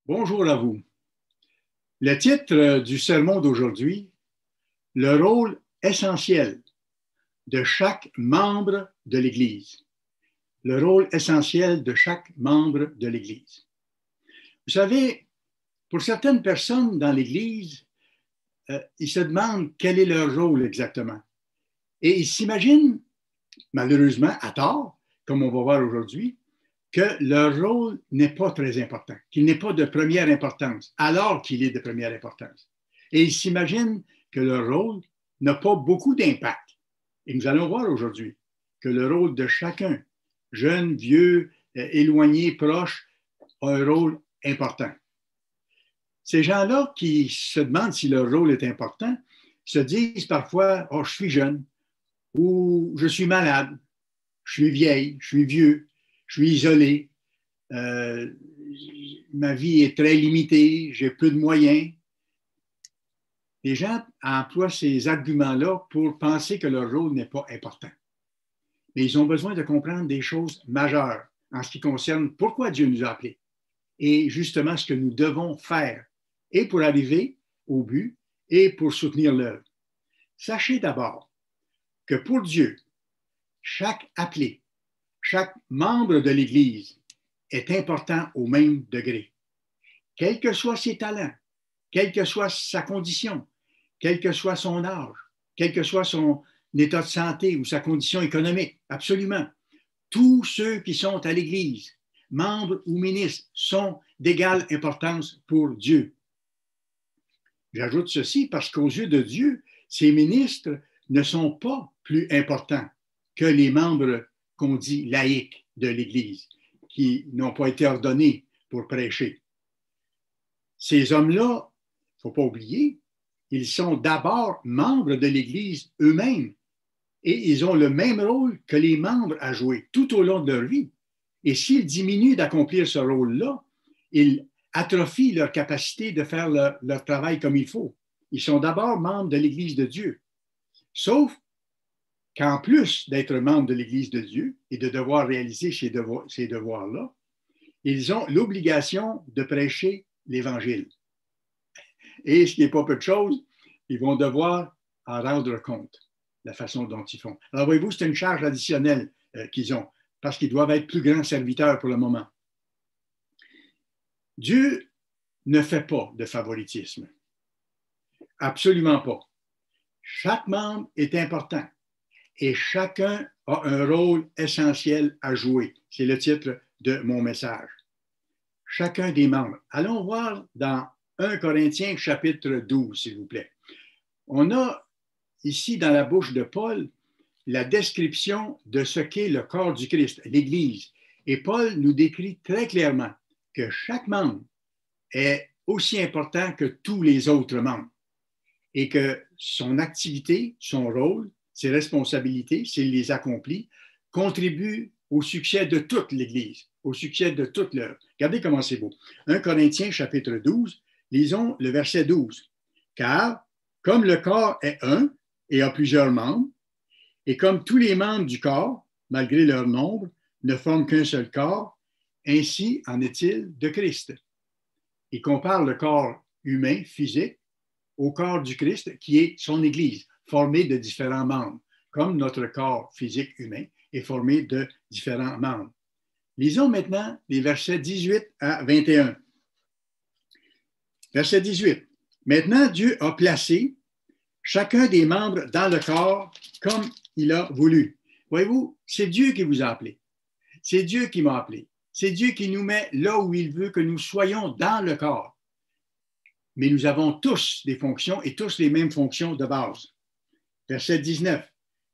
Bonjour à vous. Le titre du sermon d'aujourd'hui, le rôle essentiel de chaque membre de l'Église. Le rôle essentiel de chaque membre de l'Église. Vous savez, pour certaines personnes dans l'Église, ils se demandent quel est leur rôle exactement. Et ils s'imaginent, malheureusement à tort, comme on va voir aujourd'hui, que leur rôle n'est pas très important, qu'il n'est pas de première importance, alors qu'il est de première importance. Et ils s'imaginent que leur rôle n'a pas beaucoup d'impact. Et nous allons voir aujourd'hui que le rôle de chacun, jeune, vieux, éloigné, proche, a un rôle important. Ces gens-là qui se demandent si leur rôle est important se disent parfois « Oh, je suis jeune » ou « Je suis malade »,« Je suis vieille »,« Je suis vieux », je suis isolé, ma vie est très limitée, j'ai peu de moyens. Les gens emploient ces arguments-là pour penser que leur rôle n'est pas important. Mais ils ont besoin de comprendre des choses majeures en ce qui concerne pourquoi Dieu nous a appelés et justement ce que nous devons faire, et pour arriver au but et pour soutenir l'œuvre. Sachez d'abord que pour Dieu, chaque appelé, chaque membre de l'Église est important au même degré. Quels que soient ses talents, quelle que soit sa condition, quel que soit son âge, quel que soit son état de santé ou sa condition économique, absolument. Tous ceux qui sont à l'Église, membres ou ministres, sont d'égale importance pour Dieu. J'ajoute ceci parce qu'aux yeux de Dieu, ces ministres ne sont pas plus importants que les membres qu'on dit laïcs de l'Église, qui n'ont pas été ordonnés pour prêcher. Ces hommes-là, il ne faut pas oublier, ils sont d'abord membres de l'Église eux-mêmes et ils ont le même rôle que les membres à jouer tout au long de leur vie. Et s'ils diminuent d'accomplir ce rôle-là, ils atrophient leur capacité de faire leur travail comme il faut. Ils sont d'abord membres de l'Église de Dieu. Sauf qu'en plus d'être membres de l'Église de Dieu et de devoir réaliser ces devoirs-là, ils ont l'obligation de prêcher l'Évangile. Et ce qui n'est pas peu de choses, ils vont devoir en rendre compte, la façon dont ils font. Alors voyez-vous, c'est une charge additionnelle qu'ils ont, parce qu'ils doivent être plus grands serviteurs pour le moment. Dieu ne fait pas de favoritisme. Absolument pas. Chaque membre est important et chacun a un rôle essentiel à jouer. C'est le titre de mon message. Chacun des membres. Allons voir dans 1 Corinthiens chapitre 12, s'il vous plaît. On a ici dans la bouche de Paul la description de ce qu'est le corps du Christ, l'Église. Et Paul nous décrit très clairement que chaque membre est aussi important que tous les autres membres et que son activité, son rôle, ses responsabilités, s'il les accomplit, contribuent au succès de toute l'Église, au succès de toute l'œuvre. Regardez comment c'est beau. 1 Corinthiens chapitre 12, lisons le verset 12. Car comme le corps est un et a plusieurs membres, et comme tous les membres du corps, malgré leur nombre, ne forment qu'un seul corps, ainsi en est-il de Christ. Il compare le corps humain, physique, au corps du Christ, qui est son Église, formée de différents membres, comme notre corps physique humain est formé de différents membres. Lisons maintenant les versets 18 à 21. Verset 18. Maintenant, Dieu a placé chacun des membres dans le corps comme il a voulu. Voyez-vous, c'est Dieu qui vous a appelé. C'est Dieu qui m'a appelé. C'est Dieu qui nous met là où il veut que nous soyons dans le corps. Mais nous avons tous des fonctions et tous les mêmes fonctions de base. Verset 19.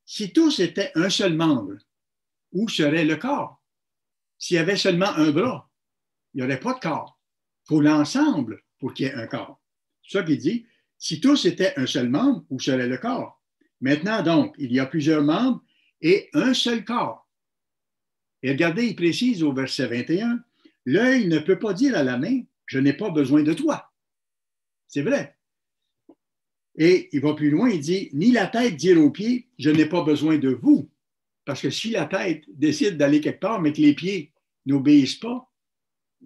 Si tous étaient un seul membre, où serait le corps? S'il y avait seulement un bras, il n'y aurait pas de corps. Il faut l'ensemble pour qu'il y ait un corps. C'est ça qu'il dit. Si tous étaient un seul membre, où serait le corps? Maintenant donc, il y a plusieurs membres et un seul corps. Et regardez, il précise au verset 21, l'œil ne peut pas dire à la main, je n'ai pas besoin de toi. C'est vrai. Et il va plus loin, il dit, ni la tête dire aux pieds, je n'ai pas besoin de vous. Parce que si la tête décide d'aller quelque part, mais que les pieds n'obéissent pas,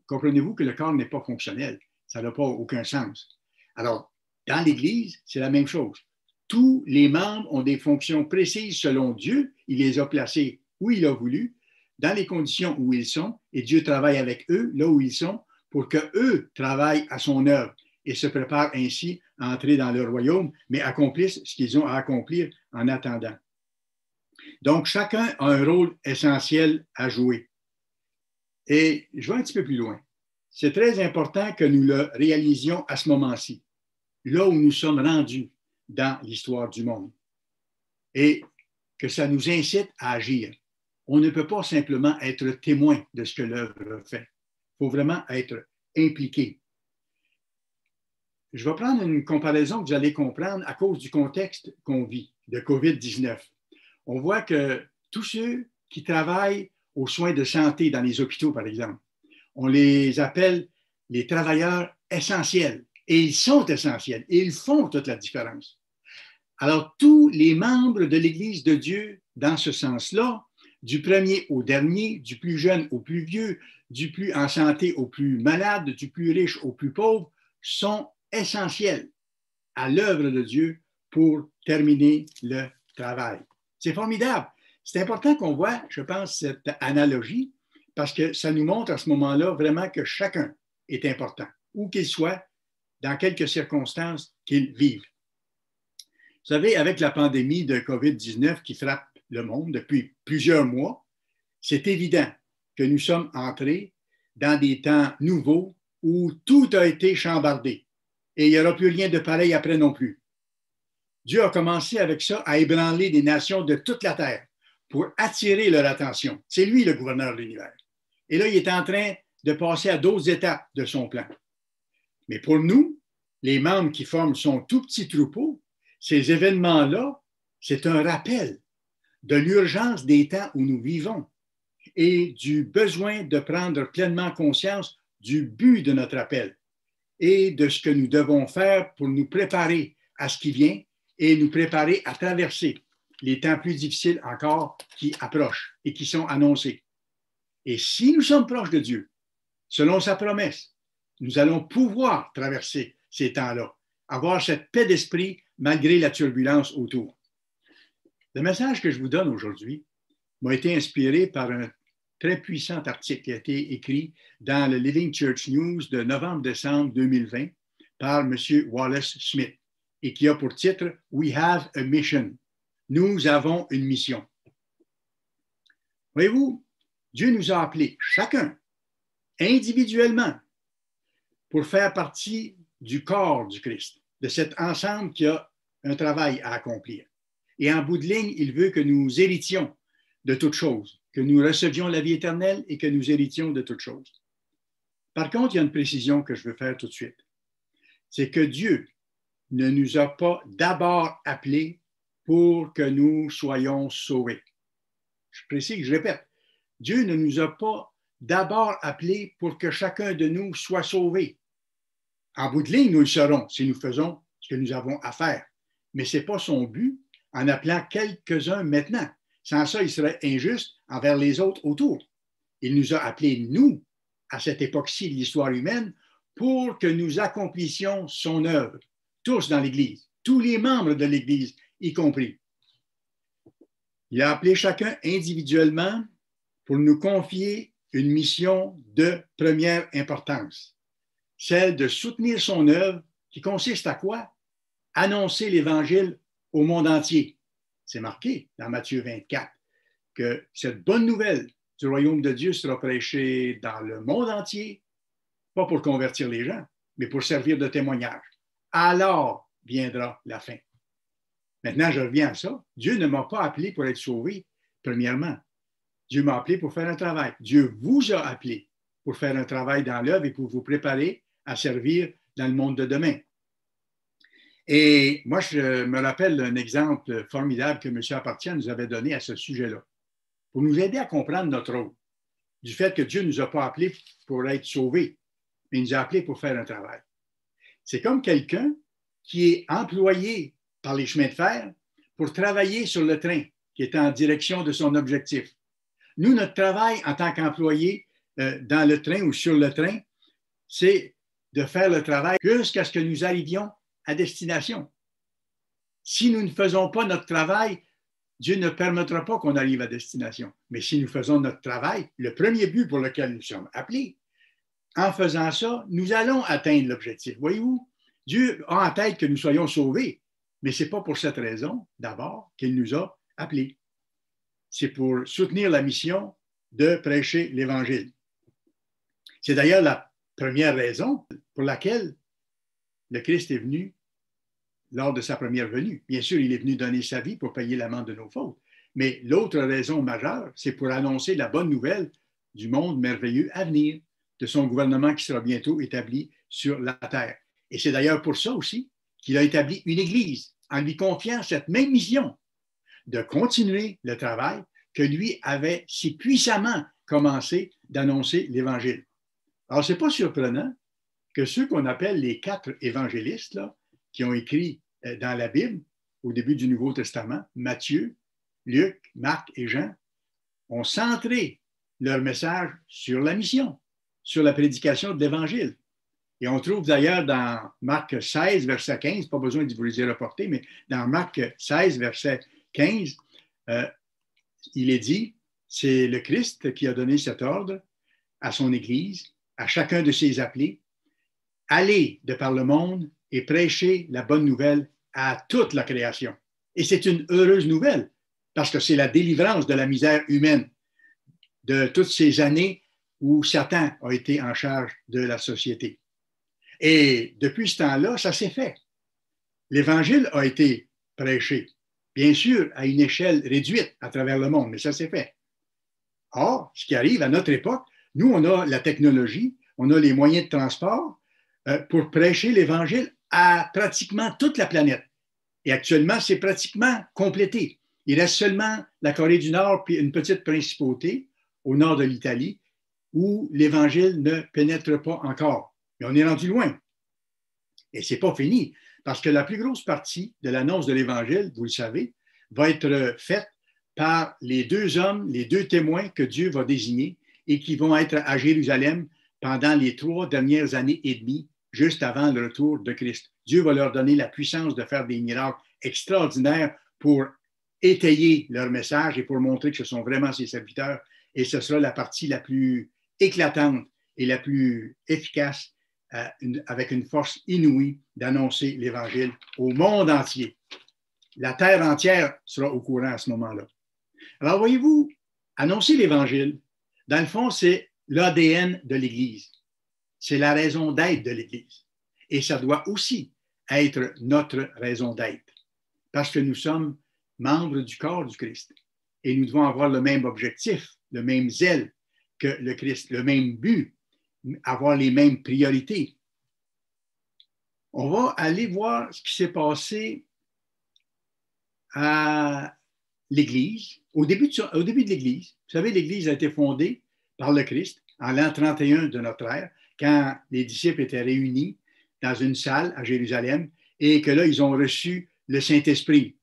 comprenez-vous que le corps n'est pas fonctionnel. Ça n'a pas aucun sens. Alors, dans l'Église, c'est la même chose. Tous les membres ont des fonctions précises selon Dieu. Il les a placés où il a voulu, dans les conditions où ils sont, et Dieu travaille avec eux, là où ils sont, pour qu'eux travaillent à son œuvre et se préparent ainsi à entrer dans le royaume, mais accomplissent ce qu'ils ont à accomplir en attendant. Donc, chacun a un rôle essentiel à jouer. Et je vais un petit peu plus loin. C'est très important que nous le réalisions à ce moment-ci, là où nous sommes rendus dans l'histoire du monde, et que ça nous incite à agir. On ne peut pas simplement être témoin de ce que l'œuvre fait. Il faut vraiment être impliqué. Je vais prendre une comparaison que vous allez comprendre à cause du contexte qu'on vit, de COVID-19. On voit que tous ceux qui travaillent aux soins de santé dans les hôpitaux, par exemple, on les appelle les travailleurs essentiels. Et ils sont essentiels. Et ils font toute la différence. Alors, tous les membres de l'Église de Dieu, dans ce sens-là, du premier au dernier, du plus jeune au plus vieux, du plus en santé au plus malade, du plus riche au plus pauvre, sont essentiels à l'œuvre de Dieu pour terminer le travail. C'est formidable. C'est important qu'on voit, je pense, cette analogie parce que ça nous montre à ce moment-là vraiment que chacun est important, où qu'il soit, dans quelques circonstances qu'il vive. Vous savez, avec la pandémie de COVID-19 qui frappe le monde depuis plusieurs mois, c'est évident que nous sommes entrés dans des temps nouveaux où tout a été chambardé et il n'y aura plus rien de pareil après non plus. Dieu a commencé avec ça à ébranler des nations de toute la terre pour attirer leur attention. C'est lui le gouverneur de l'univers. Et là, il est en train de passer à d'autres étapes de son plan. Mais pour nous, les membres qui forment son tout petit troupeau, ces événements-là, c'est un rappel de l'urgence des temps où nous vivons et du besoin de prendre pleinement conscience du but de notre appel et de ce que nous devons faire pour nous préparer à ce qui vient et nous préparer à traverser les temps plus difficiles encore qui approchent et qui sont annoncés. Et si nous sommes proches de Dieu, selon sa promesse, nous allons pouvoir traverser ces temps-là, avoir cette paix d'esprit malgré la turbulence autour. Le message que je vous donne aujourd'hui m'a été inspiré par un très puissant article qui a été écrit dans le Living Church News de novembre-décembre 2020 par M. Wallace Smith et qui a pour titre « We have a mission ». Nous avons une mission. Voyez-vous, Dieu nous a appelés chacun, individuellement, pour faire partie du corps du Christ, de cet ensemble qui a un travail à accomplir. Et en bout de ligne, il veut que nous héritions de toutes choses, que nous recevions la vie éternelle et que nous héritions de toutes choses. Par contre, il y a une précision que je veux faire tout de suite. C'est que Dieu ne nous a pas d'abord appelés pour que nous soyons sauvés. Je précise, je répète, Dieu ne nous a pas d'abord appelés pour que chacun de nous soit sauvé. En bout de ligne, nous le serons si nous faisons ce que nous avons à faire. Mais ce n'est pas son but en appelant quelques-uns maintenant. Sans ça, il serait injuste envers les autres autour. Il nous a appelés, nous, à cette époque-ci de l'histoire humaine, pour que nous accomplissions son œuvre, tous dans l'Église, tous les membres de l'Église, y compris. Il a appelé chacun individuellement pour nous confier une mission de première importance, celle de soutenir son œuvre qui consiste à quoi? Annoncer l'Évangile au monde entier. C'est marqué dans Matthieu 24 que cette bonne nouvelle du royaume de Dieu sera prêchée dans le monde entier, pas pour convertir les gens, mais pour servir de témoignage. Alors viendra la fin. Maintenant, je reviens à ça. Dieu ne m'a pas appelé pour être sauvé, premièrement. Dieu m'a appelé pour faire un travail. Dieu vous a appelé pour faire un travail dans l'œuvre et pour vous préparer à servir dans le monde de demain. Et moi, je me rappelle un exemple formidable que M. Apartian nous avait donné à ce sujet-là, pour nous aider à comprendre notre rôle, du fait que Dieu ne nous a pas appelés pour être sauvés, mais il nous a appelés pour faire un travail. C'est comme quelqu'un qui est employé par les chemins de fer pour travailler sur le train qui est en direction de son objectif. Nous, notre travail en tant qu'employé dans le train ou sur le train, c'est de faire le travail jusqu'à ce que nous arrivions à destination. Si nous ne faisons pas notre travail, Dieu ne permettra pas qu'on arrive à destination. Mais si nous faisons notre travail, le premier but pour lequel nous sommes appelés, en faisant ça, nous allons atteindre l'objectif. Voyez-vous, Dieu a en tête que nous soyons sauvés, mais ce n'est pas pour cette raison, d'abord, qu'il nous a appelés. C'est pour soutenir la mission de prêcher l'Évangile. C'est d'ailleurs la première raison pour laquelle le Christ est venu lors de sa première venue. Bien sûr, il est venu donner sa vie pour payer l'amende de nos fautes. Mais l'autre raison majeure, c'est pour annoncer la bonne nouvelle du monde merveilleux à venir, de son gouvernement qui sera bientôt établi sur la terre. Et c'est d'ailleurs pour ça aussi qu'il a établi une Église, en lui confiant cette même mission de continuer le travail que lui avait si puissamment commencé d'annoncer l'Évangile. Alors, ce n'est pas surprenant que ceux qu'on appelle les 4 évangélistes, là, qui ont écrit dans la Bible, au début du Nouveau Testament, Matthieu, Luc, Marc et Jean, ont centré leur message sur la mission, sur la prédication de l'Évangile. Et on trouve d'ailleurs dans Marc 16, verset 15, pas besoin de vous les y reporter, mais dans Marc 16, verset 15, il est dit, c'est le Christ qui a donné cet ordre à son Église, à chacun de ses appelés, allez de par le monde et prêcher la bonne nouvelle à toute la création. Et c'est une heureuse nouvelle, parce que c'est la délivrance de la misère humaine, de toutes ces années où Satan a été en charge de la société. Et depuis ce temps-là, ça s'est fait. L'Évangile a été prêché, bien sûr, à une échelle réduite à travers le monde, mais ça s'est fait. Or, ce qui arrive à notre époque, nous, on a la technologie, on a les moyens de transport pour prêcher l'Évangile à pratiquement toute la planète. Et actuellement, c'est pratiquement complété. Il reste seulement la Corée du Nord puis une petite principauté au nord de l'Italie où l'Évangile ne pénètre pas encore. Mais on est rendu loin. Et ce n'est pas fini, parce que la plus grosse partie de l'annonce de l'Évangile, vous le savez, va être faite par les 2 hommes, les 2 témoins que Dieu va désigner et qui vont être à Jérusalem pendant les 3 dernières années et demie, juste avant le retour de Christ. Dieu va leur donner la puissance de faire des miracles extraordinaires pour étayer leur message et pour montrer que ce sont vraiment ses serviteurs. Et ce sera la partie la plus éclatante et la plus efficace, avec une force inouïe, d'annoncer l'Évangile au monde entier. La terre entière sera au courant à ce moment-là. Alors, voyez-vous, annoncer l'Évangile, dans le fond, c'est l'ADN de l'Église. C'est la raison d'être de l'Église. Et ça doit aussi être notre raison d'être, parce que nous sommes membres du corps du Christ. Et nous devons avoir le même objectif, le même zèle que le Christ, le même but, avoir les mêmes priorités. On va aller voir ce qui s'est passé à l'Église, au début de l'Église. Vous savez, l'Église a été fondée par le Christ en l'an 31 de notre ère, quand les disciples étaient réunis dans une salle à Jérusalem et que là, ils ont reçu le Saint-Esprit.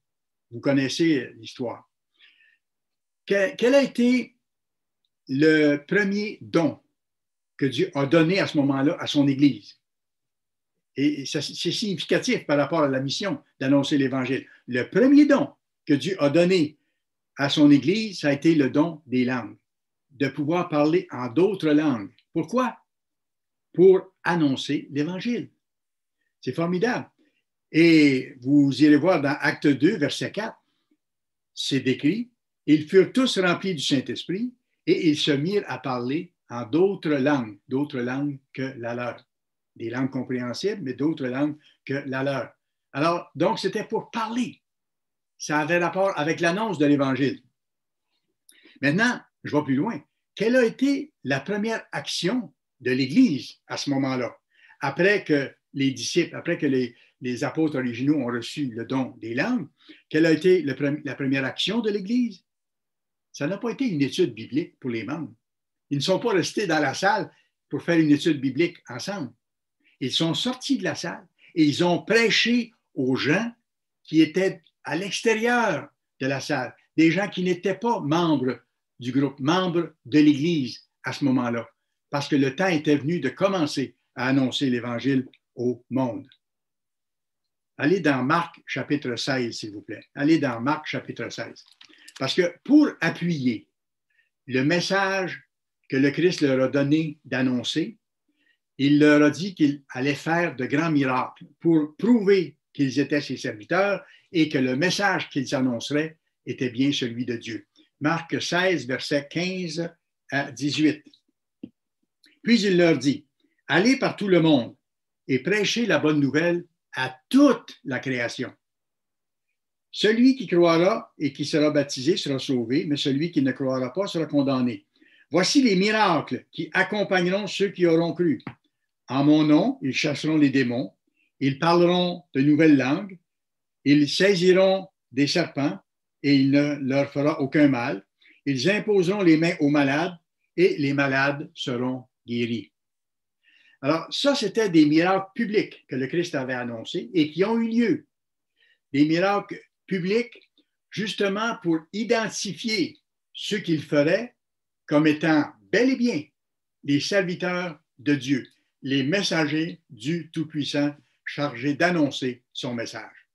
Vous connaissez l'histoire. Quel a été le premier don que Dieu a donné à ce moment-là à son Église? Et c'est significatif par rapport à la mission d'annoncer l'Évangile. Le premier don que Dieu a donné à son Église, ça a été le don des langues, de pouvoir parler en d'autres langues. Pourquoi? Pour annoncer l'Évangile. C'est formidable. Et vous irez voir dans Acte 2, verset 4, c'est décrit, ils furent tous remplis du Saint-Esprit et ils se mirent à parler en d'autres langues que la leur. Des langues compréhensibles, mais d'autres langues que la leur. Alors, donc, c'était pour parler. Ça avait rapport avec l'annonce de l'Évangile. Maintenant, je vais plus loin. Quelle a été la première action de l'Église à ce moment-là? Après que les disciples, après que les apôtres originaux ont reçu le don des langues, quelle a été la première action de l'Église? Ça n'a pas été une étude biblique pour les membres. Ils ne sont pas restés dans la salle pour faire une étude biblique ensemble. Ils sont sortis de la salle et ils ont prêché aux gens qui étaient à l'extérieur de la salle, des gens qui n'étaient pas membres du groupe, membres de l'Église à ce moment-là, parce que le temps était venu de commencer à annoncer l'Évangile au monde. Allez dans Marc chapitre 16, s'il vous plaît. Allez dans Marc chapitre 16. Parce que pour appuyer le message que le Christ leur a donné d'annoncer, il leur a dit qu'il allait faire de grands miracles pour prouver qu'ils étaient ses serviteurs et que le message qu'ils annonceraient était bien celui de Dieu. Marc 16, versets 15 à 18. Puis il leur dit, « Allez par tout le monde et prêchez la bonne nouvelle à toute la création. Celui qui croira et qui sera baptisé sera sauvé, mais celui qui ne croira pas sera condamné. Voici les miracles qui accompagneront ceux qui auront cru. En mon nom, ils chasseront les démons, ils parleront de nouvelles langues, ils saisiront des serpents et il ne leur fera aucun mal. Ils imposeront les mains aux malades et les malades seront guéris. » Alors, ça, c'était des miracles publics que le Christ avait annoncés et qui ont eu lieu. Des miracles publics, justement pour identifier ceux qu'il ferait comme étant bel et bien les serviteurs de Dieu, les messagers du Tout-Puissant chargés d'annoncer son message.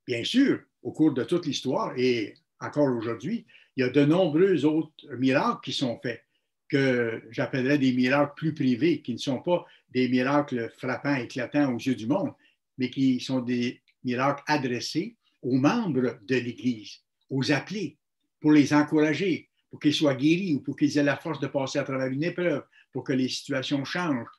Bien sûr, au cours de toute l'histoire et encore aujourd'hui, il y a de nombreux autres miracles qui sont faits, que j'appellerais des miracles plus privés, qui ne sont pas des miracles frappants, éclatants aux yeux du monde, mais qui sont des miracles adressés aux membres de l'Église, aux appelés, pour les encourager, pour qu'ils soient guéris ou pour qu'ils aient la force de passer à travers une épreuve, pour que les situations changent,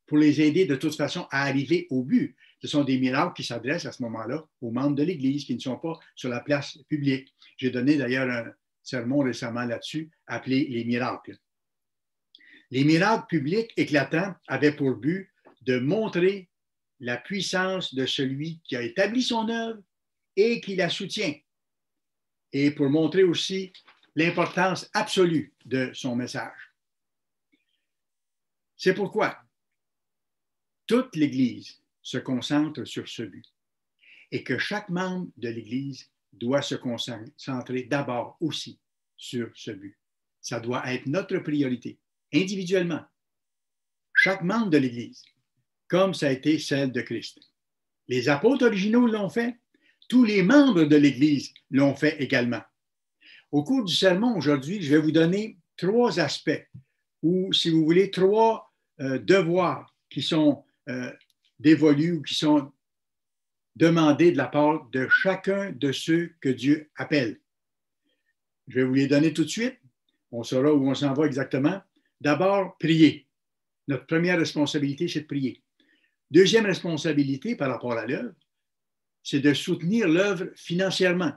pour les aider de toute façon à arriver au but. Ce sont des miracles qui s'adressent à ce moment-là aux membres de l'Église qui ne sont pas sur la place publique. J'ai donné d'ailleurs un sermon récemment là-dessus appelé « Les miracles ». Les miracles publics éclatants avaient pour but de montrer la puissance de celui qui a établi son œuvre et qui la soutient, et pour montrer aussi l'importance absolue de son message. C'est pourquoi toute l'Église se concentre sur ce but et que chaque membre de l'Église doit se concentrer d'abord aussi sur ce but. Ça doit être notre priorité, individuellement. Chaque membre de l'Église, comme ça a été celle de Christ. Les apôtres originaux l'ont fait, tous les membres de l'Église l'ont fait également. Au cours du sermon aujourd'hui, je vais vous donner 3 aspects, ou si vous voulez, 3 devoirs qui sont dévolus ou qui sont demandés de la part de chacun de ceux que Dieu appelle. Je vais vous les donner tout de suite. On saura où on s'en va exactement. D'abord, prier. Notre première responsabilité, c'est de prier. Deuxième responsabilité par rapport à l'œuvre, c'est de soutenir l'œuvre financièrement.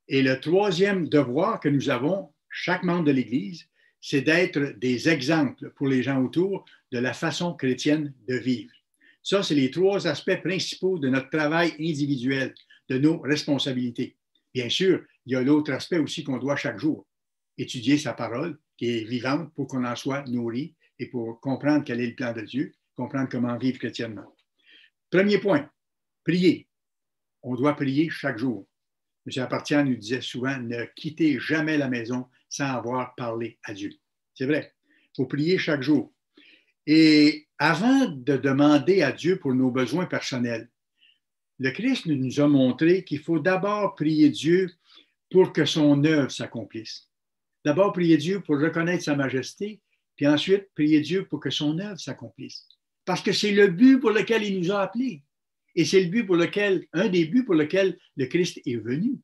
Et le troisième devoir que nous avons, chaque membre de l'Église, c'est d'être des exemples pour les gens autour de la façon chrétienne de vivre. Ça, c'est les 3 aspects principaux de notre travail individuel, de nos responsabilités. Bien sûr, il y a l'autre aspect aussi qu'on doit chaque jour, étudier sa parole, qui est vivante pour qu'on en soit nourri et pour comprendre quel est le plan de Dieu, comprendre comment vivre chrétiennement. Premier point, prier. On doit prier chaque jour. M. Apartian nous disait souvent, ne quittez jamais la maison sans avoir parlé à Dieu. C'est vrai, il faut prier chaque jour. Et avant de demander à Dieu pour nos besoins personnels, le Christ nous a montré qu'il faut d'abord prier Dieu pour que son œuvre s'accomplisse. D'abord prier Dieu pour reconnaître sa majesté, puis ensuite prier Dieu pour que son œuvre s'accomplisse. Parce que c'est le but pour lequel il nous a appelés. Et c'est le but pour lequel, un des buts pour lequel le Christ est venu,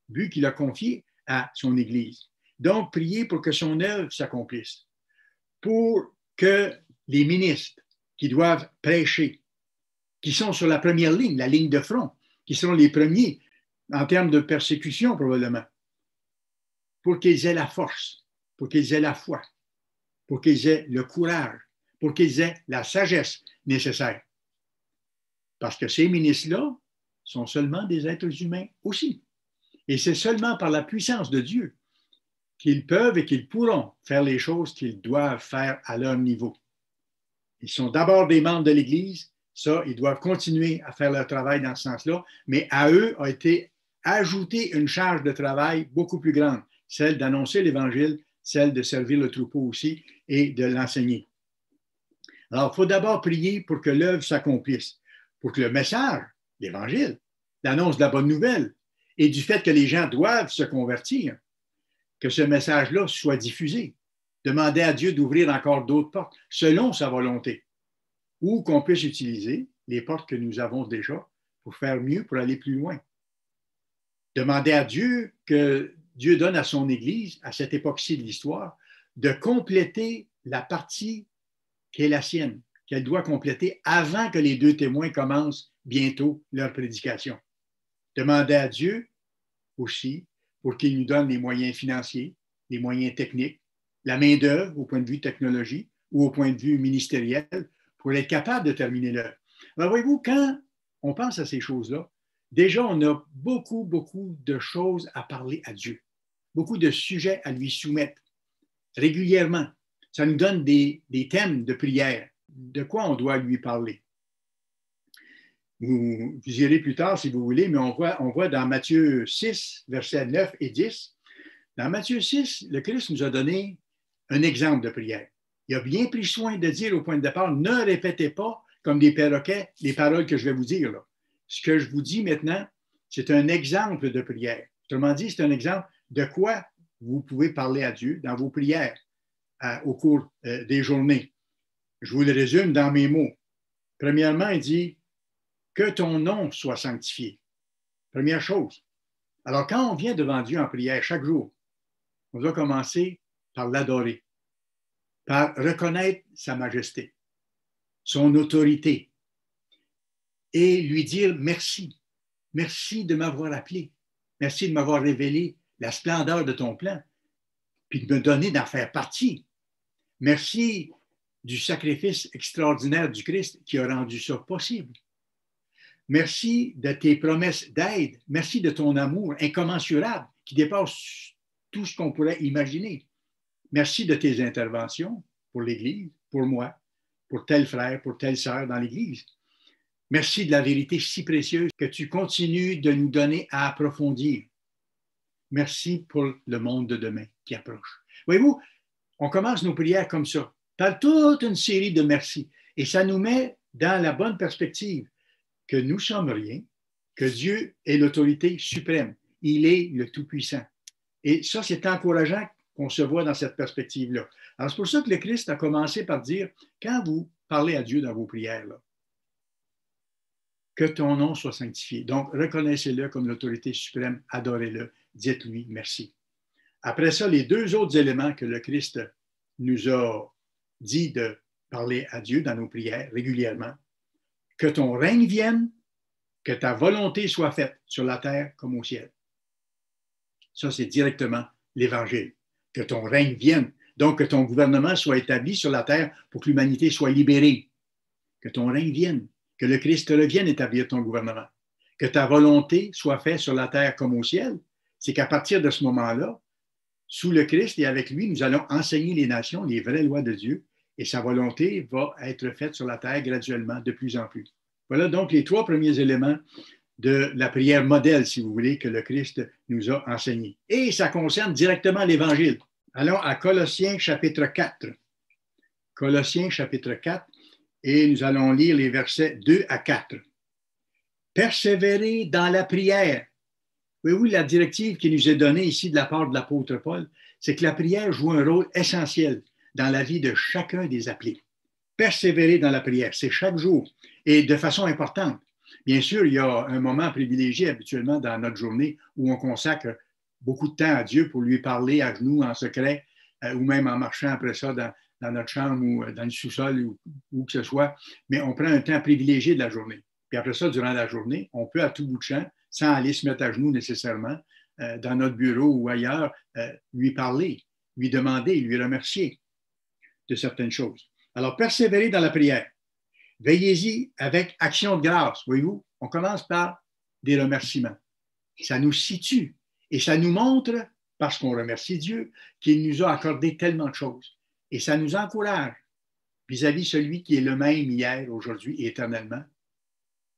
but qu'il a confié à son Église. Donc, prier pour que son œuvre s'accomplisse, pour que les ministres qui doivent prêcher, qui sont sur la première ligne, la ligne de front, qui sont les premiers en termes de persécution probablement, pour qu'ils aient la force, pour qu'ils aient la foi, pour qu'ils aient le courage, pour qu'ils aient la sagesse nécessaire. Parce que ces ministres-là sont seulement des êtres humains aussi. Et c'est seulement par la puissance de Dieu qu'ils peuvent et qu'ils pourront faire les choses qu'ils doivent faire à leur niveau. Ils sont d'abord des membres de l'Église, Ça, ils doivent continuer à faire leur travail dans ce sens-là, mais à eux a été ajoutée une charge de travail beaucoup plus grande, celle d'annoncer l'Évangile, celle de servir le troupeau aussi et de l'enseigner. Alors, il faut d'abord prier pour que l'œuvre s'accomplisse, pour que le message, l'Évangile, l'annonce de la bonne nouvelle et du fait que les gens doivent se convertir, que ce message-là soit diffusé. Demander à Dieu d'ouvrir encore d'autres portes selon sa volonté, ou qu'on puisse utiliser les portes que nous avons déjà pour faire mieux, pour aller plus loin. Demander à Dieu que Dieu donne à son Église, à cette époque-ci de l'histoire, de compléter la partie qui est la sienne, qu'elle doit compléter avant que les deux témoins commencent bientôt leur prédication. Demander à Dieu aussi pour qu'il nous donne les moyens financiers, les moyens techniques, la main-d'œuvre au point de vue technologie ou au point de vue ministériel pour être capable de terminer l'œuvre. Alors, voyez-vous, quand on pense à ces choses-là, déjà, on a beaucoup, beaucoup de choses à parler à Dieu, beaucoup de sujets à lui soumettre régulièrement. Ça nous donne des thèmes de prière, de quoi on doit lui parler. Vous irez plus tard si vous voulez, mais on voit dans Matthieu 6, versets 9 et 10, dans Matthieu 6, le Christ nous a donné un exemple de prière. Il a bien pris soin de dire au point de départ, ne répétez pas comme des perroquets les paroles que je vais vous dire là. Ce que je vous dis maintenant, c'est un exemple de prière. Autrement dit, c'est un exemple de quoi vous pouvez parler à Dieu dans vos prières au cours des journées. Je vous le résume dans mes mots. Premièrement, il dit que ton nom soit sanctifié. Première chose. Alors, quand on vient devant Dieu en prière chaque jour, on doit commencer par l'adorer, par reconnaître sa majesté, son autorité et lui dire merci. Merci de m'avoir appelé. Merci de m'avoir révélé la splendeur de ton plan, puis de me donner d'en faire partie. Merci du sacrifice extraordinaire du Christ qui a rendu ça possible. Merci de tes promesses d'aide. Merci de ton amour incommensurable qui dépasse tout ce qu'on pourrait imaginer. Merci de tes interventions pour l'Église, pour moi, pour tel frère, pour telle sœur dans l'Église. Merci de la vérité si précieuse que tu continues de nous donner à approfondir. Merci pour le monde de demain qui approche. Voyez-vous, on commence nos prières comme ça, par toute une série de merci. Et ça nous met dans la bonne perspective que nous sommes rien, que Dieu est l'autorité suprême. Il est le Tout-Puissant. Et ça, c'est encourageant qu'on se voit dans cette perspective-là. Alors, c'est pour ça que le Christ a commencé par dire, quand vous parlez à Dieu dans vos prières, là, que ton nom soit sanctifié. Donc, reconnaissez-le comme l'autorité suprême, adorez-le, dites-lui merci. Après ça, les deux autres éléments que le Christ nous a dit de parler à Dieu dans nos prières régulièrement, que ton règne vienne, que ta volonté soit faite sur la terre comme au ciel. Ça, c'est directement l'Évangile. Que ton règne vienne, donc que ton gouvernement soit établi sur la terre pour que l'humanité soit libérée. Que ton règne vienne, que le Christ revienne établir ton gouvernement. Que ta volonté soit faite sur la terre comme au ciel. C'est qu'à partir de ce moment-là, sous le Christ et avec lui, nous allons enseigner les nations les vraies lois de Dieu et sa volonté va être faite sur la terre graduellement, de plus en plus. Voilà donc les trois premiers éléments de la prière modèle, si vous voulez, que le Christ nous a enseigné. Et ça concerne directement l'Évangile. Allons à Colossiens chapitre 4. Colossiens chapitre 4, et nous allons lire les versets 2 à 4. Persévérer dans la prière. Oui, la directive qui nous est donnée ici de la part de l'apôtre Paul, c'est que la prière joue un rôle essentiel dans la vie de chacun des appelés. Persévérer dans la prière, c'est chaque jour et de façon importante. Bien sûr, il y a un moment privilégié habituellement dans notre journée où on consacre beaucoup de temps à Dieu pour lui parler à genoux en secret ou même en marchant après ça dans notre chambre ou dans le sous-sol ou où que ce soit. Mais on prend un temps privilégié de la journée. Puis après ça, durant la journée, on peut à tout bout de champ, sans aller se mettre à genoux nécessairement, dans notre bureau ou ailleurs, lui parler, lui demander, lui remercier de certaines choses. Alors, persévérer dans la prière. Veillez-y avec action de grâce. Voyez-vous, on commence par des remerciements. Ça nous situe et ça nous montre, parce qu'on remercie Dieu, qu'il nous a accordé tellement de choses. Et ça nous encourage vis-à-vis celui qui est le même hier, aujourd'hui et éternellement,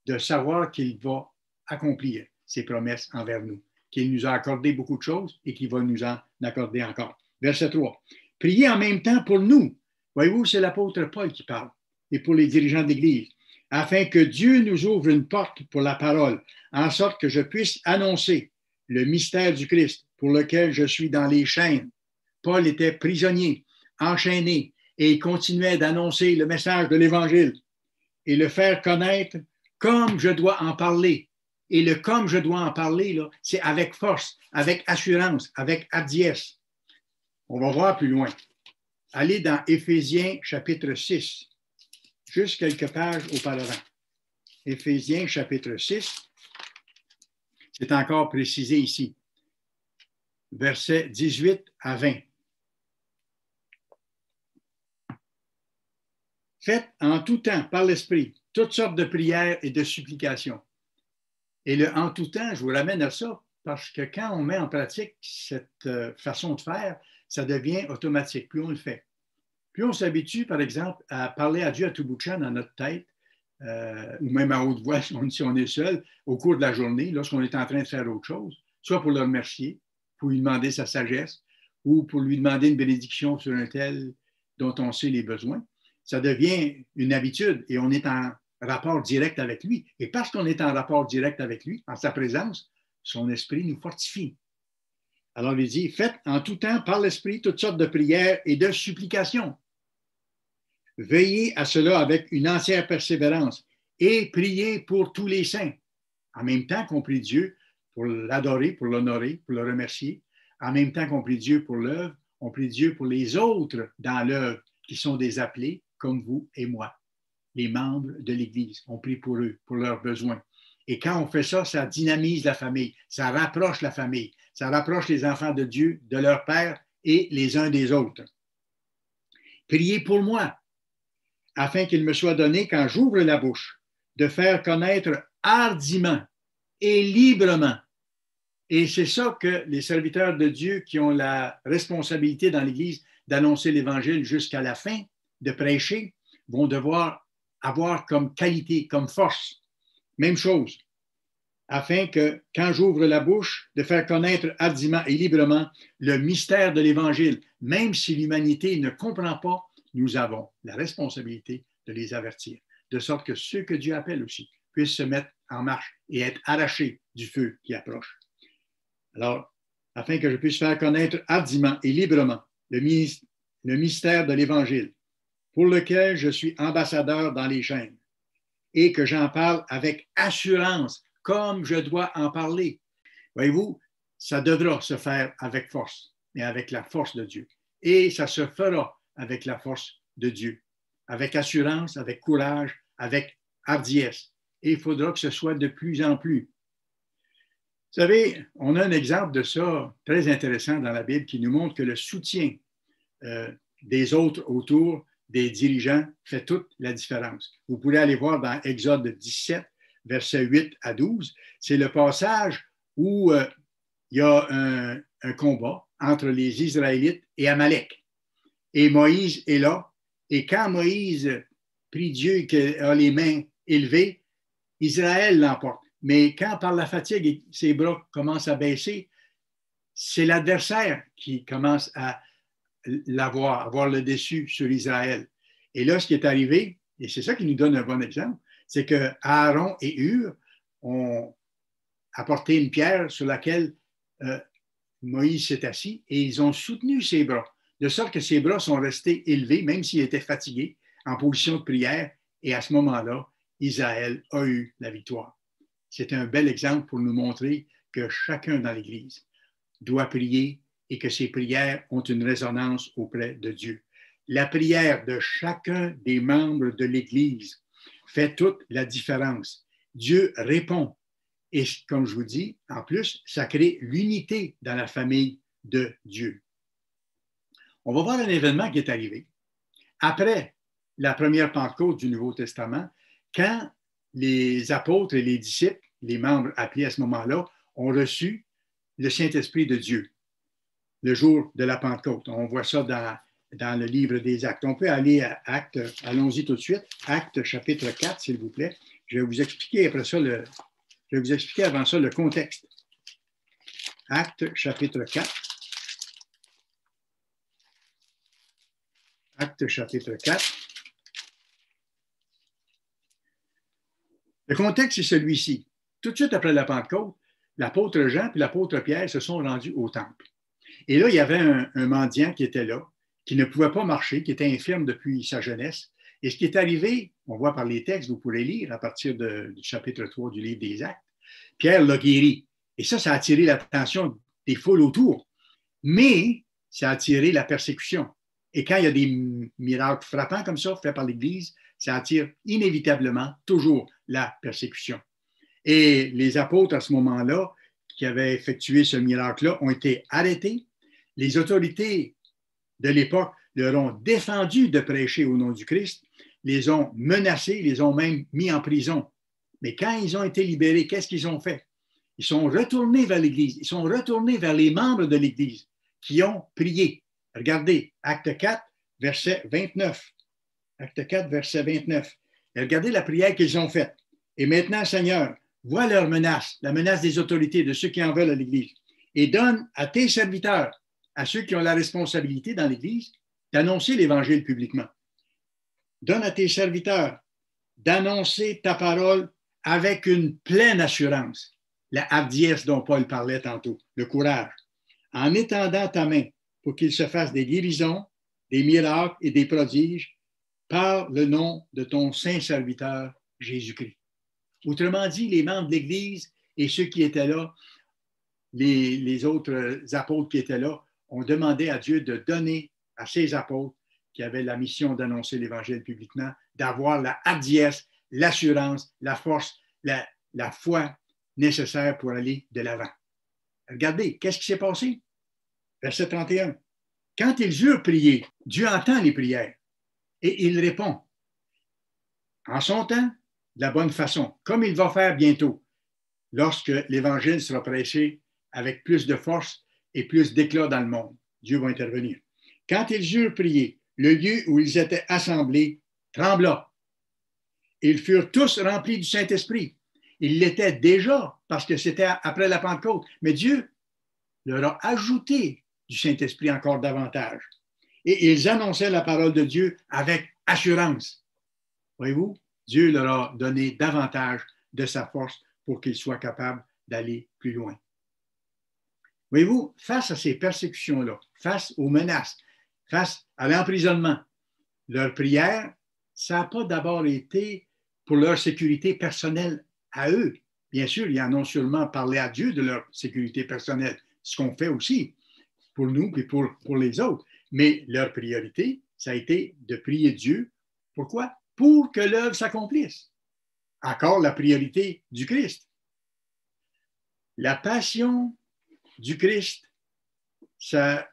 de savoir qu'il va accomplir ses promesses envers nous, qu'il nous a accordé beaucoup de choses et qu'il va nous en accorder encore. Verset 3. Priez en même temps pour nous. Voyez-vous, c'est l'apôtre Paul qui parle, et pour les dirigeants d'Église, afin que Dieu nous ouvre une porte pour la parole, en sorte que je puisse annoncer le mystère du Christ, pour lequel je suis dans les chaînes. Paul était prisonnier, enchaîné, et il continuait d'annoncer le message de l'Évangile et le faire connaître comme je dois en parler. Et le comme je dois en parler, là, c'est avec force, avec assurance, avec hardiesse. On va voir plus loin. Allez dans Éphésiens chapitre 6, juste quelques pages auparavant. Éphésiens chapitre 6, c'est encore précisé ici. Versets 18 à 20. Faites en tout temps, par l'Esprit, toutes sortes de prières et de supplications. Et le en tout temps, je vous ramène à ça, parce que quand on met en pratique cette façon de faire, ça devient automatique. Plus on le fait. Plus on s'habitue, par exemple, à parler à Dieu à tout bout de champ dans notre tête, ou même à haute voix si on est seul, au cours de la journée, lorsqu'on est en train de faire autre chose, soit pour le remercier, pour lui demander sa sagesse, ou pour lui demander une bénédiction sur un tel dont on sait les besoins, ça devient une habitude et on est en rapport direct avec lui. Et parce qu'on est en rapport direct avec lui, en sa présence, son esprit nous fortifie. Alors il dit, faites en tout temps par l'esprit toutes sortes de prières et de supplications. Veillez à cela avec une entière persévérance et priez pour tous les saints. En même temps qu'on prie Dieu pour l'adorer, pour l'honorer, pour le remercier, en même temps qu'on prie Dieu pour l'œuvre, on prie Dieu pour les autres dans l'œuvre qui sont des appelés comme vous et moi, les membres de l'Église. On prie pour eux, pour leurs besoins. Et quand on fait ça, ça dynamise la famille, ça rapproche la famille, ça rapproche les enfants de Dieu, de leur Père et les uns des autres. Priez pour moi, afin qu'il me soit donné, quand j'ouvre la bouche, de faire connaître hardiment et librement. Et c'est ça que les serviteurs de Dieu qui ont la responsabilité dans l'Église d'annoncer l'Évangile jusqu'à la fin, de prêcher, vont devoir avoir comme qualité, comme force. Même chose, afin que, quand j'ouvre la bouche, de faire connaître hardiment et librement le mystère de l'Évangile. Même si l'humanité ne comprend pas, nous avons la responsabilité de les avertir, de sorte que ceux que Dieu appelle aussi puissent se mettre en marche et être arrachés du feu qui approche. Alors, afin que je puisse faire connaître hardiment et librement le mystère de l'Évangile, pour lequel je suis ambassadeur dans les chaînes, et que j'en parle avec assurance, comme je dois en parler. Voyez-vous, ça devra se faire avec force, et avec la force de Dieu. Et ça se fera avec la force de Dieu, avec assurance, avec courage, avec hardiesse. Et il faudra que ce soit de plus en plus. Vous savez, on a un exemple de ça très intéressant dans la Bible qui nous montre que le soutien des autres autour des dirigeants fait toute la différence. Vous pourrez aller voir dans Exode 17, versets 8 à 12. C'est le passage où il y a un combat entre les Israélites et Amalek. Et Moïse est là. Et quand Moïse prie Dieu qui a les mains élevées, Israël l'emporte. Mais quand par la fatigue, ses bras commencent à baisser, c'est l'adversaire qui commence à avoir le dessus sur Israël. Et là, ce qui est arrivé, et c'est ça qui nous donne un bon exemple, c'est que Aaron et Hur ont apporté une pierre sur laquelle Moïse s'est assis et ils ont soutenu ses bras, de sorte que ses bras sont restés élevés, même s'il était fatigué, en position de prière. Et à ce moment-là, Israël a eu la victoire. C'est un bel exemple pour nous montrer que chacun dans l'Église doit prier et que ses prières ont une résonance auprès de Dieu. La prière de chacun des membres de l'Église fait toute la différence. Dieu répond. Et comme je vous dis, en plus, ça crée l'unité dans la famille de Dieu. On va voir un événement qui est arrivé après la première Pentecôte du Nouveau Testament, quand les apôtres et les disciples, les membres appelés à ce moment-là, ont reçu le Saint-Esprit de Dieu, le jour de la Pentecôte. On voit ça dans dans le livre des Actes. On peut aller à Actes, allons-y tout de suite. Actes chapitre 4, s'il vous plaît. Je vais vous expliquer après ça je vais vous expliquer avant ça le contexte. Actes chapitre 4. Actes chapitre 4. Le contexte est celui-ci. Tout de suite après la Pentecôte, l'apôtre Jean et l'apôtre Pierre se sont rendus au temple. Et là, il y avait un mendiant qui était là, qui ne pouvait pas marcher, qui était infirme depuis sa jeunesse. Et ce qui est arrivé, on voit par les textes, vous pourrez lire à partir du chapitre 3 du livre des Actes, Pierre l'a guéri. Et ça a attiré l'attention des foules autour. Mais ça a attiré la persécution. Et quand il y a des miracles frappants comme ça, faits par l'Église, ça attire inévitablement toujours la persécution. Et les apôtres, à ce moment-là, qui avaient effectué ce miracle-là, ont été arrêtés. Les autorités de l'époque leur ont défendu de prêcher au nom du Christ, les ont menacés, les ont même mis en prison. Mais quand ils ont été libérés, qu'est-ce qu'ils ont fait? Ils sont retournés vers l'Église, ils sont retournés vers les membres de l'Église qui ont prié. Regardez, Acte 4, verset 29. Acte 4, verset 29. Et regardez la prière qu'ils ont faite. Et maintenant, Seigneur, vois leur menace, la menace des autorités, de ceux qui en veulent à l'Église, et donne à tes serviteurs, à ceux qui ont la responsabilité dans l'Église, d'annoncer l'Évangile publiquement. Donne à tes serviteurs d'annoncer ta parole avec une pleine assurance, la hardiesse dont Paul parlait tantôt, le courage, en étendant ta main pour qu'il se fasse des guérisons, des miracles et des prodiges par le nom de ton saint serviteur Jésus-Christ. Autrement dit, les membres de l'Église et ceux qui étaient là, les autres apôtres qui étaient là, ont demandé à Dieu de donner à ces apôtres qui avaient la mission d'annoncer l'Évangile publiquement, d'avoir la hardiesse, l'assurance, la force, la foi nécessaire pour aller de l'avant. Regardez, qu'est-ce qui s'est passé? Verset 31. Quand ils eurent prié, Dieu entend les prières et il répond en son temps, de la bonne façon, comme il va faire bientôt, lorsque l'Évangile sera prêché avec plus de force et plus d'éclat dans le monde. Dieu va intervenir. Quand ils eurent prié, le lieu où ils étaient assemblés trembla. Ils furent tous remplis du Saint-Esprit. Ils l'étaient déjà parce que c'était après la Pentecôte, mais Dieu leur a ajouté du Saint-Esprit encore davantage. Et ils annonçaient la parole de Dieu avec assurance. Voyez-vous, Dieu leur a donné davantage de sa force pour qu'ils soient capables d'aller plus loin. Voyez-vous, face à ces persécutions-là, face aux menaces, face à l'emprisonnement, leur prière, ça n'a pas d'abord été pour leur sécurité personnelle à eux. Bien sûr, ils en ont sûrement parlé à Dieu de leur sécurité personnelle, ce qu'on fait aussi pour nous et pour les autres. Mais leur priorité, ça a été de prier Dieu. Pourquoi? Pour que l'œuvre s'accomplisse. Encore la priorité du Christ. La passion du Christ, sa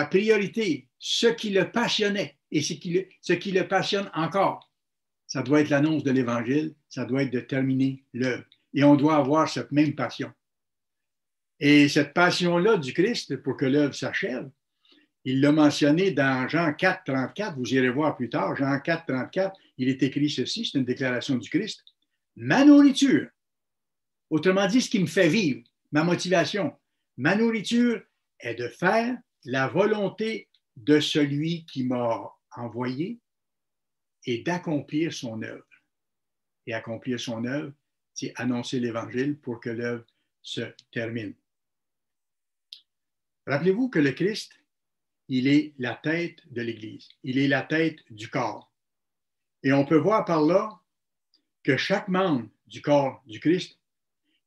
priorité, ce qui le passionnait et ce qui le passionne encore, ça doit être l'annonce de l'Évangile, ça doit être de terminer l'œuvre. Et on doit avoir cette même passion. Et cette passion-là du Christ, pour que l'œuvre s'achève, il l'a mentionné dans Jean 4, 34, vous irez voir plus tard, Jean 4, 34, il est écrit ceci, c'est une déclaration du Christ. Ma nourriture, autrement dit, ce qui me fait vivre, ma motivation, ma nourriture est de faire la volonté de celui qui m'a envoyé et d'accomplir son œuvre. Et accomplir son œuvre, c'est annoncer l'Évangile pour que l'œuvre se termine. Rappelez-vous que le Christ, il est la tête de l'Église. Il est la tête du corps. Et on peut voir par là que chaque membre du corps du Christ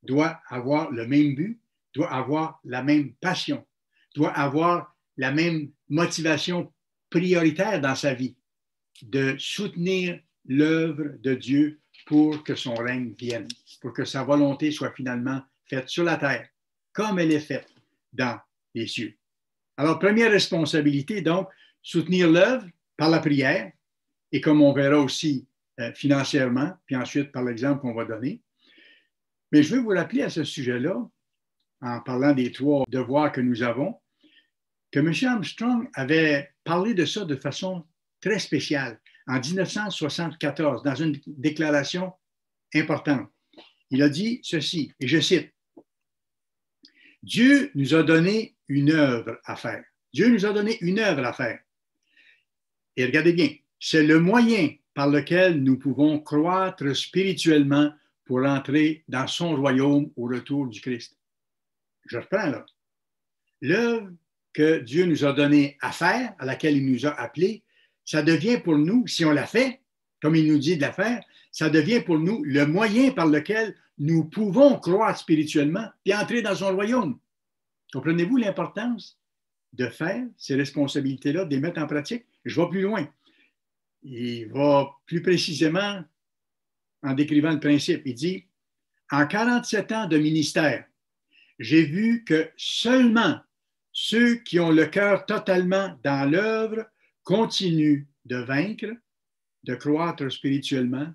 doit avoir le même but, doit avoir la même passion, doit avoir la même motivation prioritaire dans sa vie, de soutenir l'œuvre de Dieu pour que son règne vienne, pour que sa volonté soit finalement faite sur la terre, comme elle est faite dans les cieux. Alors, première responsabilité, donc, soutenir l'œuvre par la prière, et comme on verra aussi financièrement, puis ensuite par l'exemple qu'on va donner. Mais je veux vous rappeler à ce sujet-là, en parlant des 3 devoirs que nous avons, que M. Armstrong avait parlé de ça de façon très spéciale en 1974 dans une déclaration importante. Il a dit ceci, et je cite, « Dieu nous a donné une œuvre à faire. Dieu nous a donné une œuvre à faire. Et regardez bien, c'est le moyen par lequel nous pouvons croître spirituellement pour entrer dans son royaume au retour du Christ. » Je reprends là. L'œuvre que Dieu nous a donnée à faire, à laquelle il nous a appelés, ça devient pour nous, si on la fait, comme il nous dit de la faire, ça devient pour nous le moyen par lequel nous pouvons croître spirituellement et entrer dans son royaume. Comprenez-vous l'importance de faire ces responsabilités-là, de les mettre en pratique? Je vais plus loin. Il va plus précisément en décrivant le principe. Il dit, en 47 ans de ministère, j'ai vu que seulement ceux qui ont le cœur totalement dans l'œuvre continuent de vaincre, de croître spirituellement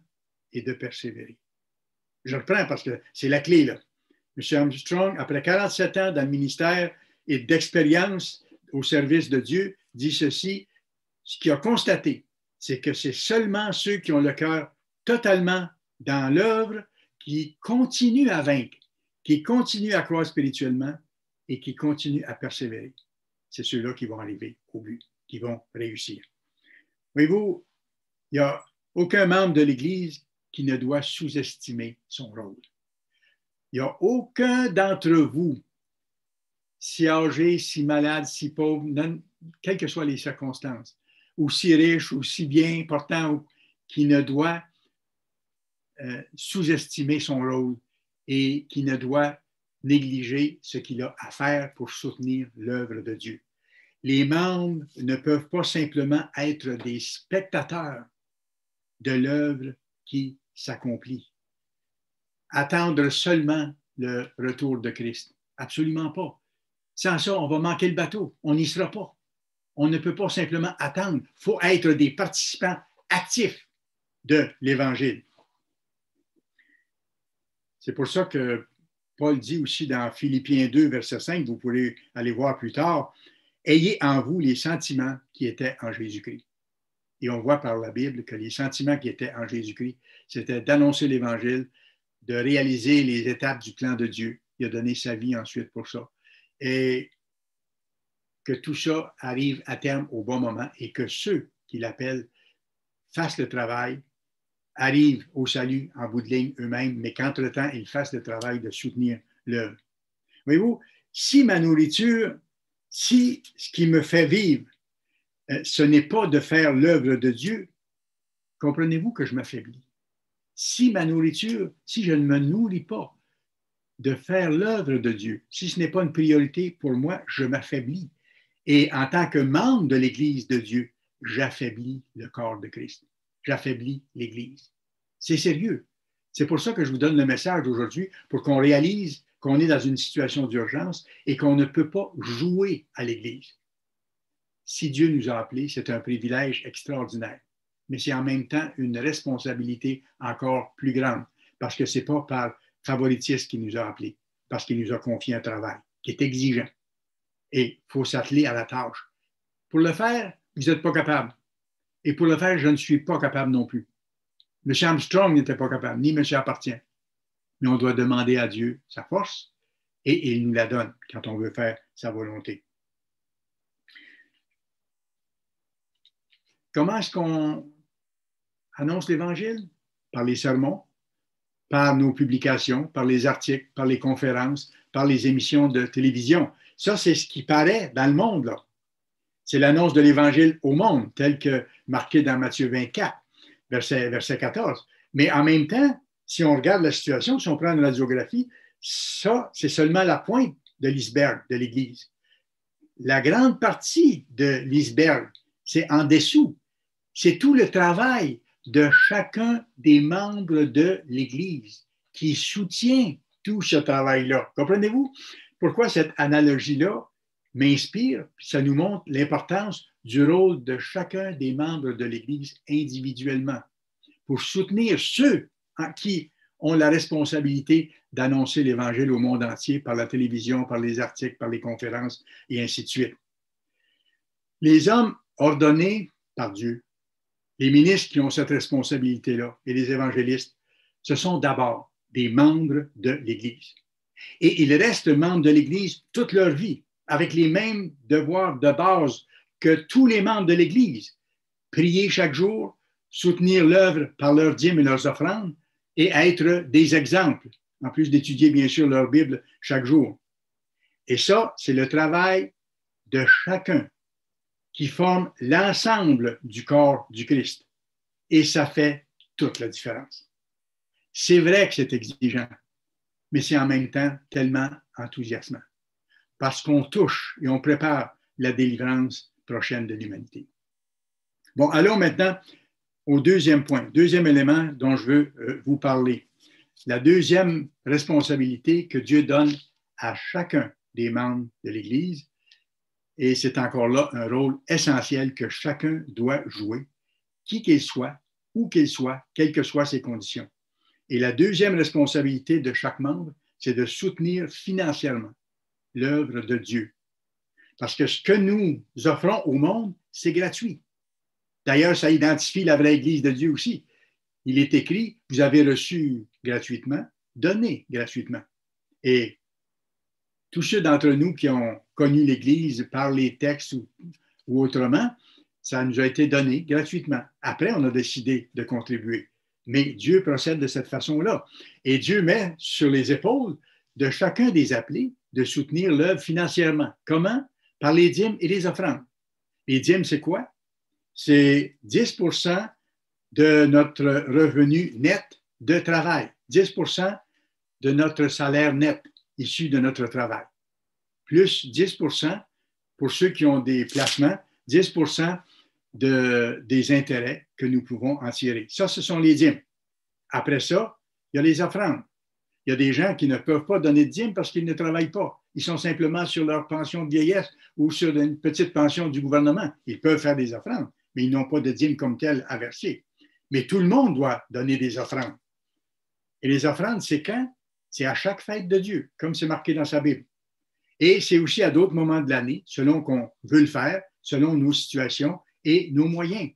et de persévérer. Je reprends parce que c'est la clé, là. M. Armstrong, après 47 ans dans le ministère et d'expérience au service de Dieu, dit ceci, ce qu'il a constaté, c'est que c'est seulement ceux qui ont le cœur totalement dans l'œuvre qui continuent à vaincre, qui continuent à croître spirituellement et qui continuent à persévérer. C'est ceux-là qui vont arriver au but, qui vont réussir. Voyez-vous, il n'y a aucun membre de l'Église qui ne doit sous-estimer son rôle. Il n'y a aucun d'entre vous, si âgé, si malade, si pauvre, quelles que soient les circonstances, ou si riche, ou si bien portant, qui ne doit sous-estimer son rôle et qui ne doit négliger ce qu'il a à faire pour soutenir l'œuvre de Dieu. Les membres ne peuvent pas simplement être des spectateurs de l'œuvre qui s'accomplit. Attendre seulement le retour de Christ. Absolument pas. Sans ça, on va manquer le bateau. On n'y sera pas. On ne peut pas simplement attendre. Il faut être des participants actifs de l'Évangile. C'est pour ça que Paul dit aussi dans Philippiens 2, verset 5, vous pourrez aller voir plus tard, « Ayez en vous les sentiments qui étaient en Jésus-Christ. » Et on voit par la Bible que les sentiments qui étaient en Jésus-Christ, c'était d'annoncer l'Évangile, de réaliser les étapes du plan de Dieu. Il a donné sa vie ensuite pour ça. Et que tout ça arrive à terme au bon moment et que ceux qui l'appellent fassent le travail, arrivent au salut en bout de ligne eux-mêmes, mais qu'entre-temps, ils fassent le travail de soutenir l'œuvre. Voyez-vous, si ma nourriture, si ce qui me fait vivre, ce n'est pas de faire l'œuvre de Dieu, comprenez-vous que je m'affaiblis. Si ma nourriture, si je ne me nourris pas de faire l'œuvre de Dieu, si ce n'est pas une priorité pour moi, je m'affaiblis. Et en tant que membre de l'Église de Dieu, j'affaiblis le corps de Christ. J'affaiblis l'Église. C'est sérieux. C'est pour ça que je vous donne le message aujourd'hui, pour qu'on réalise qu'on est dans une situation d'urgence et qu'on ne peut pas jouer à l'Église. Si Dieu nous a appelés, c'est un privilège extraordinaire, mais c'est en même temps une responsabilité encore plus grande, parce que ce n'est pas par favoritisme qu'il nous a appelés, parce qu'il nous a confié un travail qui est exigeant. Et il faut s'atteler à la tâche. Pour le faire, vous n'êtes pas capable. Et pour le faire, je ne suis pas capable non plus. M. Armstrong n'était pas capable, ni M. Appartient. Mais on doit demander à Dieu sa force et il nous la donne quand on veut faire sa volonté. Comment est-ce qu'on annonce l'Évangile? Par les sermons, par nos publications, par les articles, par les conférences, par les émissions de télévision. Ça, c'est ce qui paraît dans le monde, là. C'est l'annonce de l'Évangile au monde, tel que marqué dans Matthieu 24, verset 14. Mais en même temps, si on regarde la situation, si on prend une radiographie, ça, c'est seulement la pointe de l'iceberg de l'Église. La grande partie de l'iceberg, c'est en dessous. C'est tout le travail de chacun des membres de l'Église qui soutient tout ce travail-là. Comprenez-vous pourquoi cette analogie-là m'inspire? Ça nous montre l'importance du rôle de chacun des membres de l'Église individuellement pour soutenir ceux qui ont la responsabilité d'annoncer l'Évangile au monde entier par la télévision, par les articles, par les conférences et ainsi de suite. Les hommes ordonnés par Dieu, les ministres qui ont cette responsabilité-là et les évangélistes, ce sont d'abord des membres de l'Église. Et ils restent membres de l'Église toute leur vie, avec les mêmes devoirs de base que tous les membres de l'Église. Prier chaque jour, soutenir l'œuvre par leurs dîmes et leurs offrandes et être des exemples, en plus d'étudier bien sûr leur Bible chaque jour. Et ça, c'est le travail de chacun qui forme l'ensemble du corps du Christ. Et ça fait toute la différence. C'est vrai que c'est exigeant, mais c'est en même temps tellement enthousiasmant, parce qu'on touche et on prépare la délivrance prochaine de l'humanité. Bon, allons maintenant au deuxième point, deuxième élément dont je veux vous parler. La deuxième responsabilité que Dieu donne à chacun des membres de l'Église, et c'est encore là un rôle essentiel que chacun doit jouer, qui qu'il soit, où qu'il soit, quelles que soient ses conditions. Et la deuxième responsabilité de chaque membre, c'est de soutenir financièrement l'œuvre de Dieu. Parce que ce que nous offrons au monde, c'est gratuit. D'ailleurs, ça identifie la vraie Église de Dieu aussi. Il est écrit, vous avez reçu gratuitement, donnez gratuitement. Et tous ceux d'entre nous qui ont connu l'Église par les textes ou autrement, ça nous a été donné gratuitement. Après, on a décidé de contribuer. Mais Dieu procède de cette façon-là. Et Dieu met sur les épaules de chacun des appelés de soutenir l'œuvre financièrement. Comment? Par les dîmes et les offrandes. Les dîmes, c'est quoi? C'est 10% de notre revenu net de travail, 10% de notre salaire net issu de notre travail, plus 10% pour ceux qui ont des placements, 10% des intérêts que nous pouvons en tirer. Ça, ce sont les dîmes. Après ça, il y a les offrandes. Il y a des gens qui ne peuvent pas donner de dîmes parce qu'ils ne travaillent pas. Ils sont simplement sur leur pension de vieillesse ou sur une petite pension du gouvernement. Ils peuvent faire des offrandes, mais ils n'ont pas de dîmes comme telles à verser. Mais tout le monde doit donner des offrandes. Et les offrandes, c'est quand? C'est à chaque fête de Dieu, comme c'est marqué dans sa Bible. Et c'est aussi à d'autres moments de l'année, selon qu'on veut le faire, selon nos situations et nos moyens.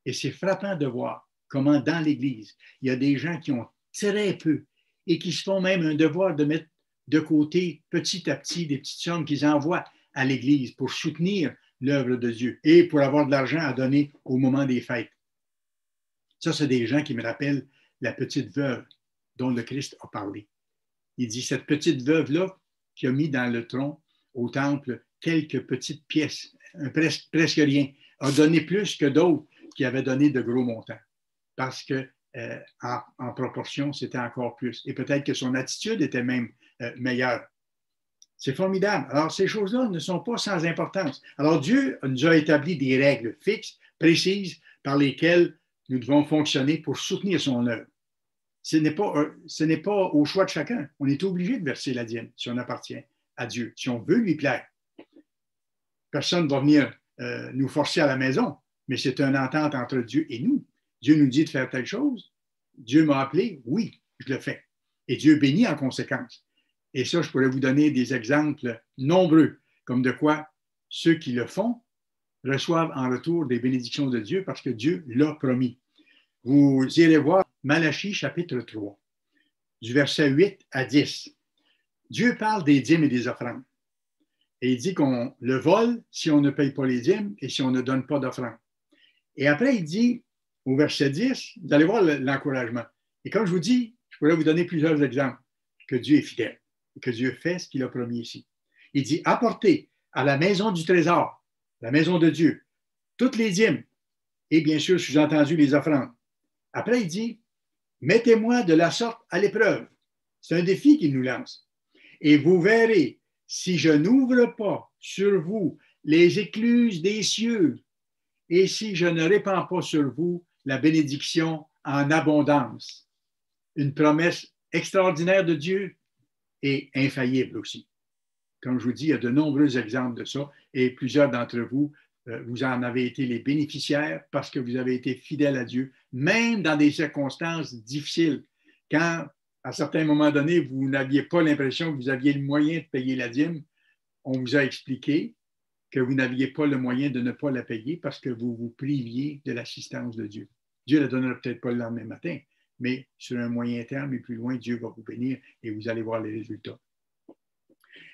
Et c'est frappant de voir comment dans l'Église, il y a des gens qui ont très peu et qui se font même un devoir de mettre de côté petit à petit des petites sommes qu'ils envoient à l'Église pour soutenir l'œuvre de Dieu et pour avoir de l'argent à donner au moment des fêtes. Ça, c'est des gens qui me rappellent la petite veuve dont le Christ a parlé. Il dit, cette petite veuve-là qui a mis dans le tronc au temple quelques petites pièces, presque rien, a donné plus que d'autres qui avaient donné de gros montants. Parce que en proportion, c'était encore plus. Et peut-être que son attitude était même meilleure. C'est formidable. Alors, ces choses-là ne sont pas sans importance. Alors, Dieu nous a établi des règles fixes, précises, par lesquelles nous devons fonctionner pour soutenir son œuvre. Ce n'est pas au choix de chacun. On est obligé de verser la dîme si on appartient à Dieu, si on veut lui plaire. Personne ne va venir nous forcer à la maison, mais c'est une entente entre Dieu et nous. Dieu nous dit de faire telle chose. Dieu m'a appelé, oui, je le fais. Et Dieu bénit en conséquence. Et ça, je pourrais vous donner des exemples nombreux, comme de quoi ceux qui le font reçoivent en retour des bénédictions de Dieu parce que Dieu l'a promis. Vous irez voir Malachie chapitre 3, du verset 8 à 10. Dieu parle des dîmes et des offrandes. Et il dit qu'on le vole si on ne paye pas les dîmes et si on ne donne pas d'offrande. Et après, il dit, au verset 10, vous allez voir l'encouragement. Et comme je vous dis, je pourrais vous donner plusieurs exemples que Dieu est fidèle et que Dieu fait ce qu'il a promis ici. Il dit, apportez à la maison du trésor, la maison de Dieu, toutes les dîmes et bien sûr, sous-entendu, les offrandes. Après, il dit, mettez-moi de la sorte à l'épreuve. C'est un défi qu'il nous lance. Et vous verrez, si je n'ouvre pas sur vous les écluses des cieux, et si je ne répands pas sur vous la bénédiction en abondance. Une promesse extraordinaire de Dieu et infaillible aussi. Comme je vous dis, il y a de nombreux exemples de ça, et plusieurs d'entre vous, vous en avez été les bénéficiaires parce que vous avez été fidèles à Dieu, même dans des circonstances difficiles. Quand, à certains moments donnés, vous n'aviez pas l'impression que vous aviez le moyen de payer la dîme, on vous a expliqué que vous n'aviez pas le moyen de ne pas la payer parce que vous vous priviez de l'assistance de Dieu. Dieu ne la donnera peut-être pas le lendemain matin, mais sur un moyen terme et plus loin, Dieu va vous bénir et vous allez voir les résultats.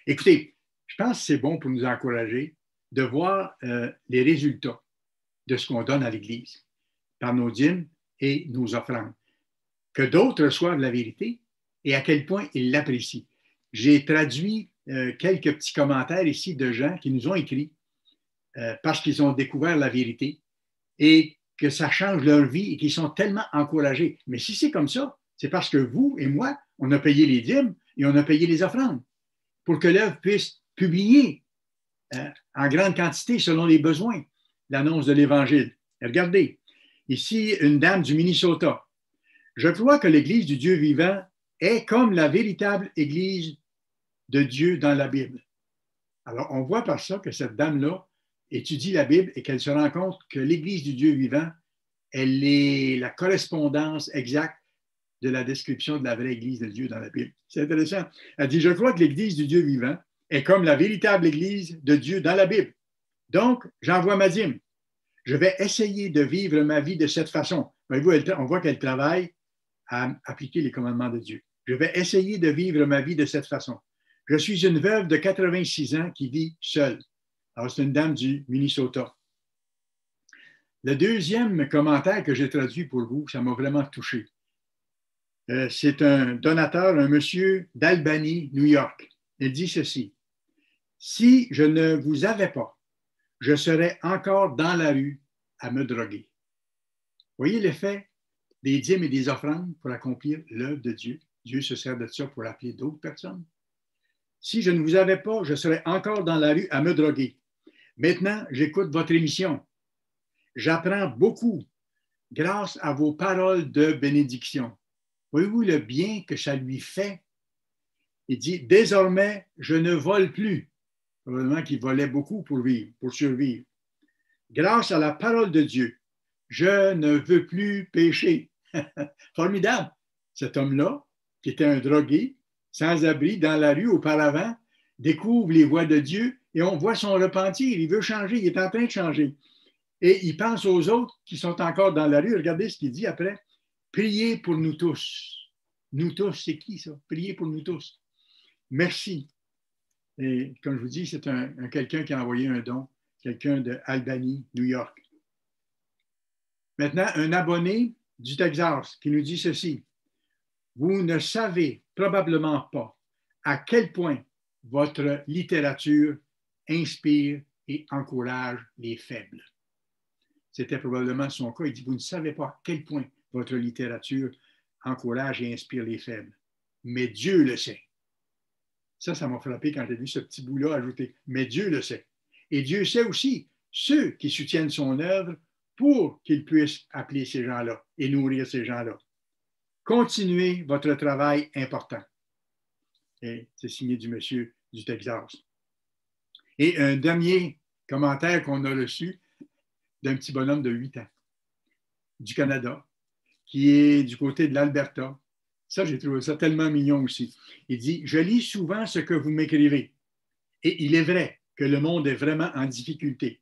Écoutez, je pense que c'est bon pour nous encourager de voir les résultats de ce qu'on donne à l'Église par nos dîmes et nos offrandes. Que d'autres reçoivent la vérité et à quel point ils l'apprécient. J'ai traduit quelques petits commentaires ici de gens qui nous ont écrit parce qu'ils ont découvert la vérité et que ça change leur vie et qu'ils sont tellement encouragés. Mais si c'est comme ça, c'est parce que vous et moi, on a payé les dîmes et on a payé les offrandes pour que l'œuvre puisse publier en grande quantité selon les besoins l'annonce de l'Évangile. Et regardez, ici, une dame du Minnesota. Je crois que l'Église du Dieu vivant est comme la véritable Église de Dieu dans la Bible. Alors, on voit par ça que cette dame-là étudie la Bible et qu'elle se rend compte que l'Église du Dieu vivant, elle est la correspondance exacte de la description de la vraie Église de Dieu dans la Bible. C'est intéressant. Elle dit, je crois que l'Église du Dieu vivant est comme la véritable Église de Dieu dans la Bible. Donc, j'envoie ma dîme. Je vais essayer de vivre ma vie de cette façon. Voyez-vous, on voit qu'elle travaille à appliquer les commandements de Dieu. Je vais essayer de vivre ma vie de cette façon. Je suis une veuve de 86 ans qui vit seule. Alors, c'est une dame du Minnesota. Le deuxième commentaire que j'ai traduit pour vous, ça m'a vraiment touché. C'est un donateur, un monsieur d'Albany, New York. Il dit ceci. Si je ne vous avais pas, je serais encore dans la rue à me droguer. Voyez l'effet des dîmes et des offrandes pour accomplir l'œuvre de Dieu. Dieu se sert de ça pour appeler d'autres personnes. Si je ne vous avais pas, je serais encore dans la rue à me droguer. Maintenant, j'écoute votre émission. J'apprends beaucoup grâce à vos paroles de bénédiction. Voyez-vous le bien que ça lui fait? Il dit, désormais, je ne vole plus. Probablement qu'il volait beaucoup pour vivre, pour survivre. Grâce à la parole de Dieu, je ne veux plus pécher. Formidable. Cet homme-là, qui était un drogué, sans abri, dans la rue auparavant, découvre les voies de Dieu et on voit son repentir. Il veut changer, il est en train de changer. Et il pense aux autres qui sont encore dans la rue. Regardez ce qu'il dit après. Priez pour nous tous. Nous tous, c'est qui ça? Priez pour nous tous. Merci. Et comme je vous dis, c'est quelqu'un qui a envoyé un don, quelqu'un de Albany, New York. Maintenant, un abonné du Texas qui nous dit ceci. Vous ne savez probablement pas à quel point votre littérature inspire et encourage les faibles. C'était probablement son cas. Il dit, vous ne savez pas à quel point votre littérature encourage et inspire les faibles. Mais Dieu le sait. Ça m'a frappé quand j'ai vu ce petit bout-là ajouté. Mais Dieu le sait. Et Dieu sait aussi ceux qui soutiennent son œuvre pour qu'il puisse appeler ces gens-là et nourrir ces gens-là. Continuez votre travail important. Et c'est signé du monsieur du Texas. Et un dernier commentaire qu'on a reçu d'un petit bonhomme de 8 ans du Canada, qui est du côté de l'Alberta. Ça, j'ai trouvé ça tellement mignon aussi. Il dit, je lis souvent ce que vous m'écrivez. Et il est vrai que le monde est vraiment en difficulté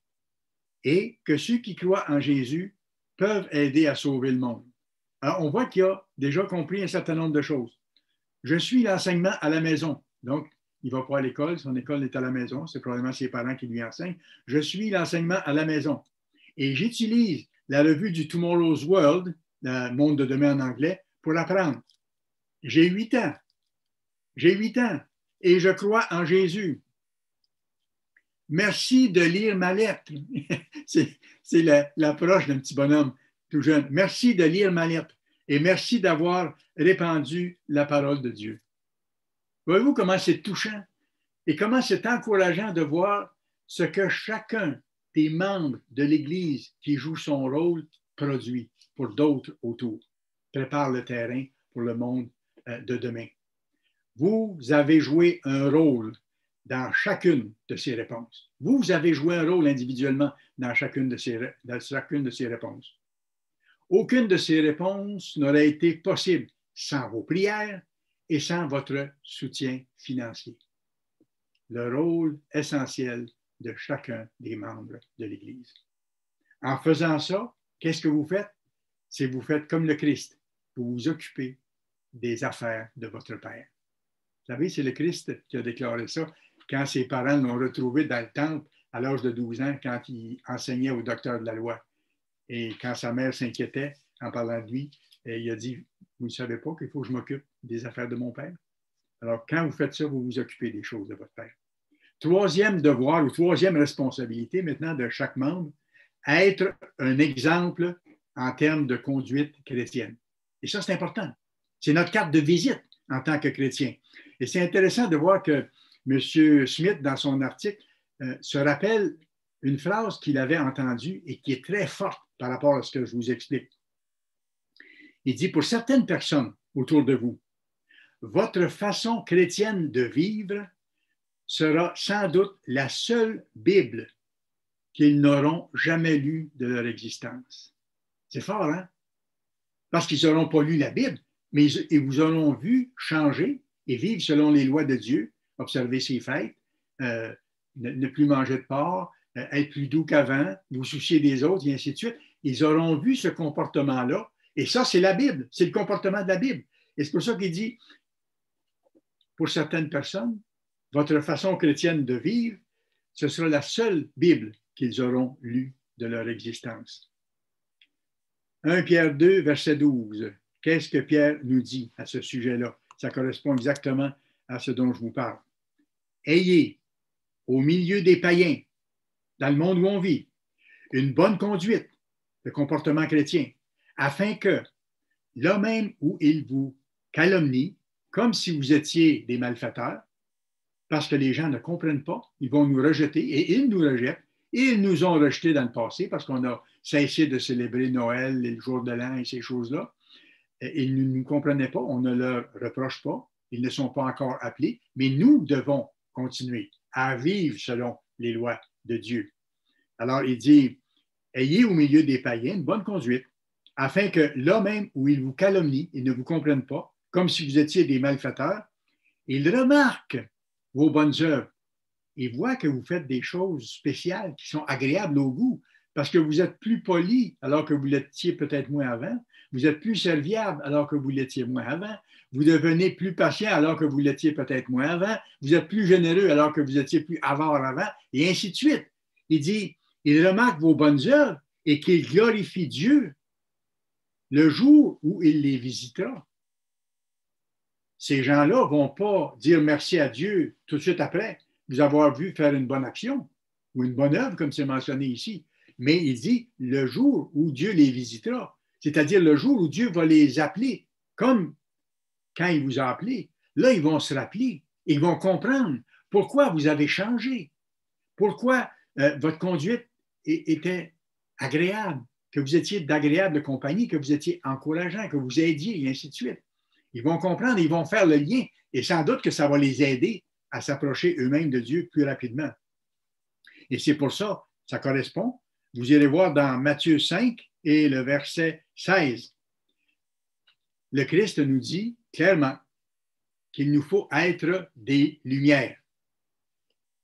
et que ceux qui croient en Jésus peuvent aider à sauver le monde. Alors, on voit qu'il a déjà compris un certain nombre de choses. Je suis l'enseignement à la maison. Donc, il ne va pas à l'école, son école est à la maison, c'est probablement ses parents qui lui enseignent. Je suis l'enseignement à la maison. Et j'utilise la revue du Tomorrow's World, le monde de demain en anglais, pour apprendre. J'ai 8 ans. J'ai 8 ans et je crois en Jésus. Merci de lire ma lettre. C'est l'approche d'un petit bonhomme tout jeune. Merci de lire ma lettre et merci d'avoir répandu la parole de Dieu. Voyez-vous comment c'est touchant et comment c'est encourageant de voir ce que chacun des membres de l'Église qui joue son rôle produit pour d'autres autour, prépare le terrain pour le monde de demain. Vous avez joué un rôle dans chacune de ces réponses. Vous avez joué un rôle individuellement dans chacune de ces réponses. Aucune de ces réponses n'aurait été possible sans vos prières et sans votre soutien financier. Le rôle essentiel de chacun des membres de l'Église. En faisant ça, qu'est-ce que vous faites? C'est vous faites comme le Christ. Vous vous occupez des affaires de votre Père. Vous savez, c'est le Christ qui a déclaré ça quand ses parents l'ont retrouvé dans le temple à l'âge de 12 ans, quand il enseignait au docteur de la loi. Et quand sa mère s'inquiétait en parlant de lui, il a dit, vous ne savez pas qu'il faut que je m'occupe des affaires de mon Père? Alors, quand vous faites ça, vous vous occupez des choses de votre Père. Troisième devoir ou troisième responsabilité maintenant de chaque membre, être un exemple en termes de conduite chrétienne. Et ça, c'est important. C'est notre carte de visite en tant que chrétien. Et c'est intéressant de voir que M. Smith, dans son article, se rappelle une phrase qu'il avait entendue et qui est très forte par rapport à ce que je vous explique. Il dit, pour certaines personnes autour de vous, votre façon chrétienne de vivre sera sans doute la seule Bible qu'ils n'auront jamais lue de leur existence. C'est fort, hein? Parce qu'ils n'auront pas lu la Bible, mais ils vous auront vu changer et vivre selon les lois de Dieu, observer ses fêtes, ne plus manger de porc, être plus doux qu'avant, vous soucier des autres, et ainsi de suite. Ils auront vu ce comportement-là, et ça, c'est la Bible, c'est le comportement de la Bible. Et c'est pour ça qu'il dit, pour certaines personnes, votre façon chrétienne de vivre, ce sera la seule Bible qu'ils auront lue de leur existence. 1 Pierre 2, verset 12. Qu'est-ce que Pierre nous dit à ce sujet-là? Ça correspond exactement à ce dont je vous parle. Ayez, au milieu des païens, dans le monde où on vit, une bonne conduite, de comportement chrétien, afin que, là même où ils vous calomnient, comme si vous étiez des malfaiteurs, parce que les gens ne comprennent pas, ils vont nous rejeter et ils nous rejettent. Et ils nous ont rejetés dans le passé parce qu'on a cessé de célébrer Noël, le jour de l'an et ces choses-là. Ils ne nous comprenaient pas, on ne leur reproche pas, ils ne sont pas encore appelés, mais nous devons continuer à vivre selon les lois de Dieu. Alors, il dit, ayez au milieu des païens une bonne conduite, afin que là même où ils vous calomnient, ils ne vous comprennent pas, comme si vous étiez des malfaiteurs, ils remarquent vos bonnes œuvres et voient que vous faites des choses spéciales qui sont agréables au goût, parce que vous êtes plus poli alors que vous l'étiez peut-être moins avant, vous êtes plus serviable alors que vous l'étiez moins avant, vous devenez plus patient alors que vous l'étiez peut-être moins avant, vous êtes plus généreux alors que vous étiez plus avare avant, et ainsi de suite. Il dit, il remarque vos bonnes œuvres et qu'il glorifie Dieu le jour où il les visitera. Ces gens-là ne vont pas dire merci à Dieu tout de suite après vous avoir vu faire une bonne action ou une bonne œuvre, comme c'est mentionné ici. Mais il dit le jour où Dieu les visitera, c'est-à-dire le jour où Dieu va les appeler, comme quand il vous a appelé. Là, ils vont se rappeler, ils vont comprendre pourquoi vous avez changé, pourquoi votre conduite était agréable, que vous étiez d'agréable compagnie, que vous étiez encourageant, que vous aidiez, et ainsi de suite. Ils vont comprendre, ils vont faire le lien, et sans doute que ça va les aider à s'approcher eux-mêmes de Dieu plus rapidement. Et c'est pour ça, ça correspond. Vous irez voir dans Matthieu 5 et le verset 16. Le Christ nous dit clairement qu'il nous faut être des lumières,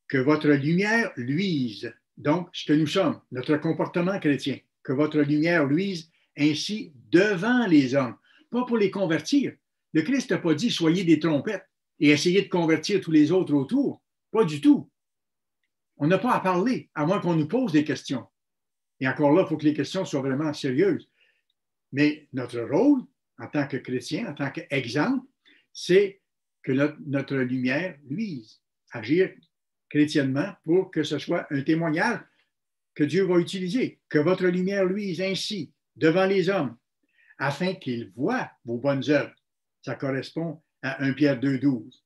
que votre lumière luise, donc ce que nous sommes, notre comportement chrétien, que votre lumière luise ainsi devant les hommes, pas pour les convertir. Le Christ n'a pas dit soyez des trompettes et essayez de convertir tous les autres autour. Pas du tout. On n'a pas à parler, à moins qu'on nous pose des questions. Et encore là, il faut que les questions soient vraiment sérieuses. Mais notre rôle, en tant que chrétien, en tant qu'exemple, c'est que notre lumière luise, agir chrétiennement pour que ce soit un témoignage que Dieu va utiliser, que votre lumière luise ainsi devant les hommes, afin qu'ils voient vos bonnes œuvres. Ça correspond à 1 Pierre 2, 12.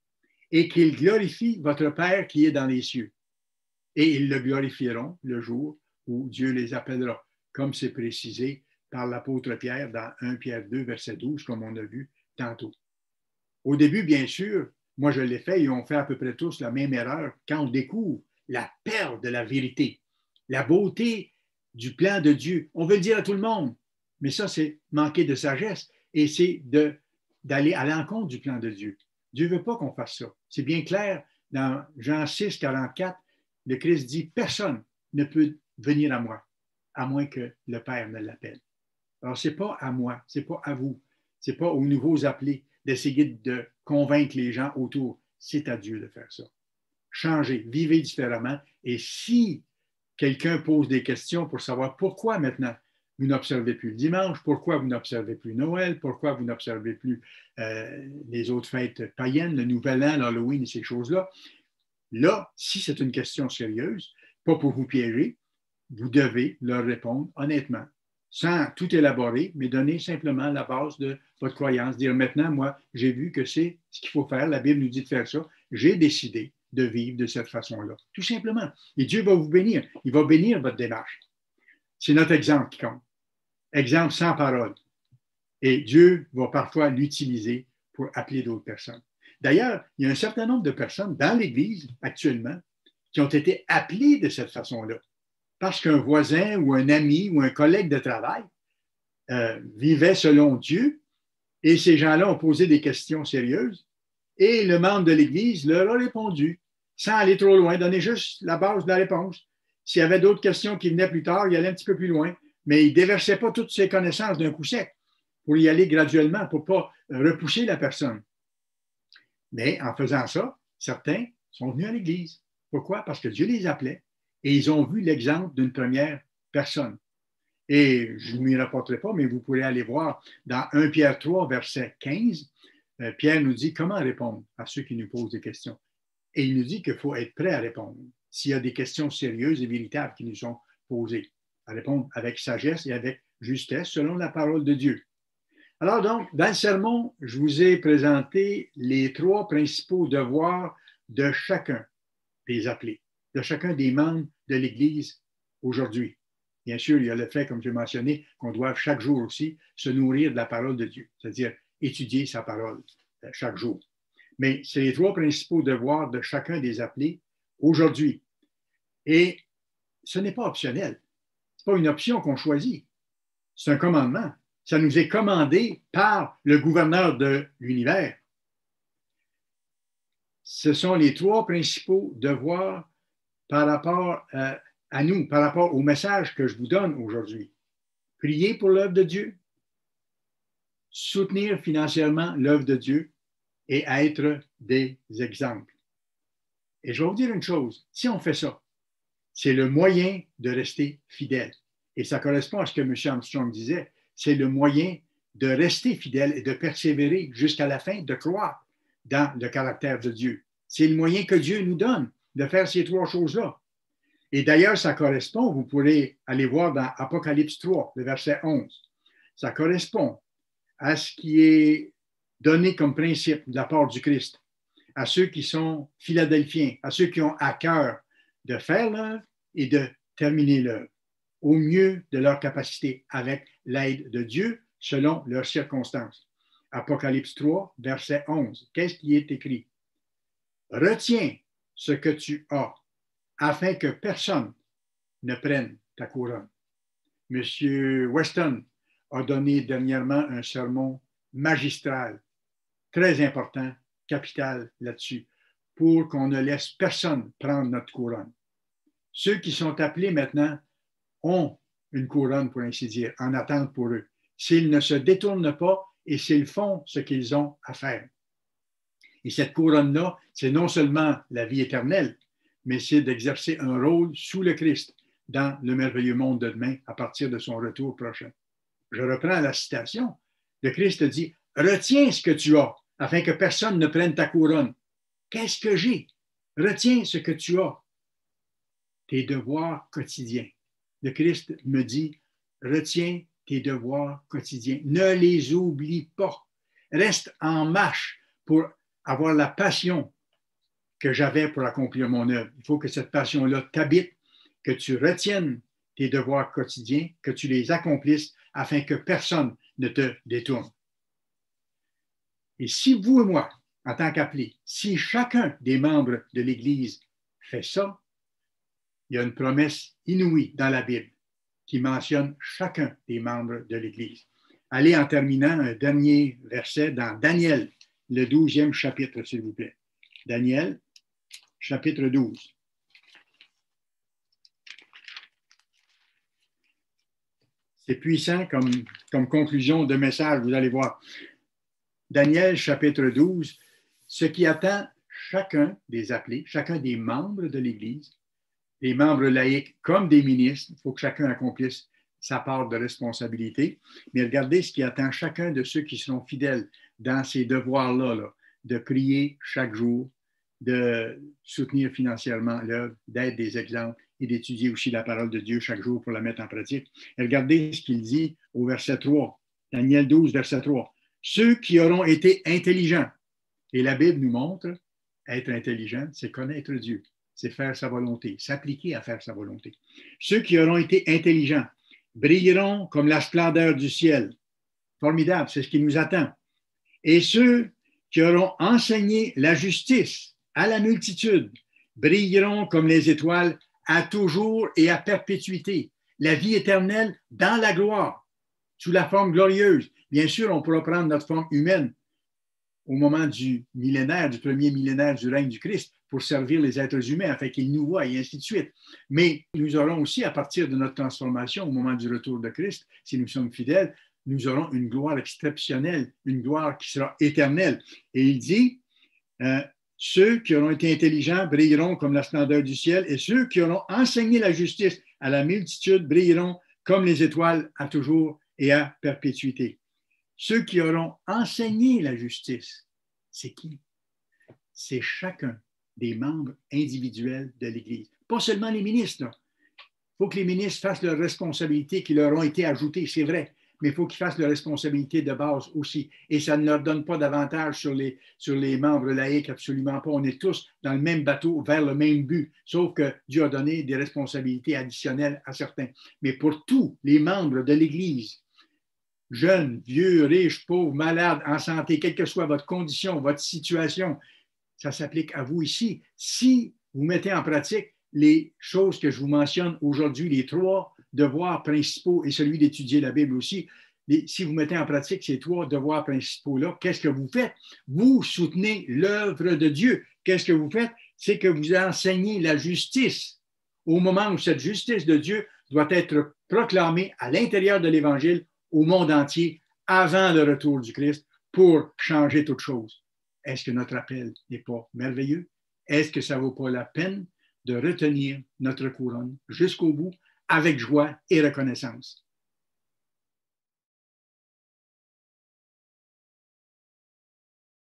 Et qu'ils glorifient votre Père qui est dans les cieux. Et ils le glorifieront le jour où Dieu les appellera, comme c'est précisé par l'apôtre Pierre dans 1 Pierre 2, verset 12, comme on a vu tantôt. Au début, bien sûr, moi je l'ai fait et on fait à peu près tous la même erreur quand on découvre la perle de la vérité, la beauté du plan de Dieu. On veut le dire à tout le monde, mais ça, c'est manquer de sagesse et c'est d'aller à l'encontre du plan de Dieu. Dieu ne veut pas qu'on fasse ça. C'est bien clair dans Jean 6, 44. le Christ dit, personne ne peut venir à moi, à moins que le Père ne l'appelle. Alors, ce n'est pas à moi, ce n'est pas à vous, ce n'est pas aux nouveaux appelés d'essayer de convaincre les gens autour. C'est à Dieu de faire ça. Changez, vivez différemment. Et si quelqu'un pose des questions pour savoir pourquoi maintenant vous n'observez plus le dimanche, pourquoi vous n'observez plus Noël, pourquoi vous n'observez plus les autres fêtes païennes, le Nouvel An, l'Halloween et ces choses-là, là, si c'est une question sérieuse, pas pour vous piéger, vous devez leur répondre honnêtement, sans tout élaborer, mais donner simplement la base de votre croyance. Dire maintenant, moi, j'ai vu que c'est ce qu'il faut faire, la Bible nous dit de faire ça, j'ai décidé de vivre de cette façon-là, tout simplement. Et Dieu va vous bénir, il va bénir votre démarche. C'est notre exemple qui compte. Exemple sans parole. Et Dieu va parfois l'utiliser pour appeler d'autres personnes. D'ailleurs, il y a un certain nombre de personnes dans l'Église actuellement qui ont été appelées de cette façon-là. Parce qu'un voisin ou un ami ou un collègue de travail vivait selon Dieu et ces gens-là ont posé des questions sérieuses et le membre de l'Église leur a répondu sans aller trop loin, donner juste la base de la réponse. S'il y avait d'autres questions qui venaient plus tard, il allait un petit peu plus loin, mais il ne déversait pas toutes ses connaissances d'un coup sec pour y aller graduellement, pour ne pas repousser la personne. Mais en faisant ça, certains sont venus à l'Église. Pourquoi? Parce que Dieu les appelait et ils ont vu l'exemple d'une première personne. Et je ne m'y rapporterai pas, mais vous pourrez aller voir dans 1 Pierre 3, verset 15, Pierre nous dit comment répondre à ceux qui nous posent des questions. Et il nous dit qu'il faut être prêt à répondre s'il y a des questions sérieuses et véritables qui nous sont posées, à répondre avec sagesse et avec justesse selon la parole de Dieu. Alors donc, dans le sermon, je vous ai présenté les 3 principaux devoirs de chacun des appelés, de chacun des membres de l'Église aujourd'hui. Bien sûr, il y a le fait, comme j'ai mentionné, qu'on doit chaque jour aussi se nourrir de la parole de Dieu, c'est-à-dire étudier sa parole chaque jour. Mais c'est les 3 principaux devoirs de chacun des appelés aujourd'hui. Et ce n'est pas optionnel. Ce n'est pas une option qu'on choisit. C'est un commandement. Ça nous est commandé par le gouverneur de l'univers. Ce sont les 3 principaux devoirs par rapport à nous, par rapport au message que je vous donne aujourd'hui. Prier pour l'œuvre de Dieu, soutenir financièrement l'œuvre de Dieu et être des exemples. Et je vais vous dire une chose, si on fait ça, c'est le moyen de rester fidèle. Et ça correspond à ce que M. Armstrong disait, c'est le moyen de rester fidèle et de persévérer jusqu'à la fin, de croire dans le caractère de Dieu. C'est le moyen que Dieu nous donne de faire ces 3 choses-là. Et d'ailleurs, ça correspond, vous pourrez aller voir dans Apocalypse 3, le verset 11. Ça correspond à ce qui est donné comme principe de la part du Christ, à ceux qui sont philadelphiens, à ceux qui ont à cœur de faire l'œuvre et de terminer l'œuvre, au mieux de leur capacité, avec l'aide de Dieu, selon leurs circonstances. Apocalypse 3, verset 11. Qu'est-ce qui est écrit? Retiens ce que tu as, afin que personne ne prenne ta couronne. M. Weston a donné dernièrement un sermon magistral, très important, capital là-dessus, pour qu'on ne laisse personne prendre notre couronne. Ceux qui sont appelés maintenant ont une couronne, pour ainsi dire, en attente pour eux, s'ils ne se détournent pas et s'ils font ce qu'ils ont à faire. Et cette couronne-là, c'est non seulement la vie éternelle, mais c'est d'exercer un rôle sous le Christ dans le merveilleux monde de demain à partir de son retour prochain. Je reprends la citation. Le Christ dit, retiens ce que tu as, afin que personne ne prenne ta couronne. Qu'est-ce que j'ai? Retiens ce que tu as. Tes devoirs quotidiens. Le Christ me dit, retiens tes devoirs quotidiens. Ne les oublie pas. Reste en marche pour avoir la passion que j'avais pour accomplir mon œuvre. Il faut que cette passion-là t'habite, que tu retiennes tes devoirs quotidiens, que tu les accomplisses afin que personne ne te détourne. Et si vous et moi, en tant qu'appelés, si chacun des membres de l'Église fait ça, il y a une promesse inouïe dans la Bible qui mentionne chacun des membres de l'Église. Allez en terminant un dernier verset dans Daniel, le 12e chapitre, s'il vous plaît. Daniel, chapitre 12. C'est puissant comme conclusion de message, vous allez voir. Daniel, chapitre 12, ce qui attend chacun des appelés, chacun des membres de l'Église, les membres laïcs comme des ministres, il faut que chacun accomplisse sa part de responsabilité, mais regardez ce qui attend chacun de ceux qui seront fidèles dans ces devoirs-là, là, de prier chaque jour, de soutenir financièrement l'œuvre, d'être des exemples et d'étudier aussi la parole de Dieu chaque jour pour la mettre en pratique. Et regardez ce qu'il dit au verset 3, Daniel 12, verset 3. Ceux qui auront été intelligents, et la Bible nous montre, être intelligent, c'est connaître Dieu, c'est faire sa volonté, s'appliquer à faire sa volonté. Ceux qui auront été intelligents brilleront comme la splendeur du ciel. Formidable, c'est ce qui nous attend. Et ceux qui auront enseigné la justice à la multitude brilleront comme les étoiles à toujours et à perpétuité. La vie éternelle dans la gloire, sous la forme glorieuse. Bien sûr, on pourra prendre notre forme humaine au moment du millénaire, du premier millénaire du règne du Christ, pour servir les êtres humains, afin qu'ils nous voient, et ainsi de suite. Mais nous aurons aussi, à partir de notre transformation, au moment du retour de Christ, si nous sommes fidèles, nous aurons une gloire exceptionnelle, une gloire qui sera éternelle. Et il dit, ceux qui auront été intelligents brilleront comme la splendeur du ciel, et ceux qui auront enseigné la justice à la multitude brilleront comme les étoiles à toujours et à perpétuité. Ceux qui auront enseigné la justice, c'est qui? C'est chacun des membres individuels de l'Église. Pas seulement les ministres. Il faut que les ministres fassent leurs responsabilités qui leur ont été ajoutées, c'est vrai, mais il faut qu'ils fassent leurs responsabilités de base aussi. Et ça ne leur donne pas d'avantage sur les membres laïcs, absolument pas. On est tous dans le même bateau, vers le même but, sauf que Dieu a donné des responsabilités additionnelles à certains. Mais pour tous les membres de l'Église, jeunes, vieux, riches, pauvres, malades, en santé, quelle que soit votre condition, votre situation, ça s'applique à vous ici. Si vous mettez en pratique les choses que je vous mentionne aujourd'hui, les 3 devoirs principaux et celui d'étudier la Bible aussi, si vous mettez en pratique ces 3 devoirs principaux-là, qu'est-ce que vous faites? Vous soutenez l'œuvre de Dieu. Qu'est-ce que vous faites? C'est que vous enseignez la justice au moment où cette justice de Dieu doit être proclamée à l'intérieur de l'Évangile au monde entier avant le retour du Christ pour changer toute chose. Est-ce que notre appel n'est pas merveilleux? Est-ce que ça ne vaut pas la peine de retenir notre couronne jusqu'au bout avec joie et reconnaissance?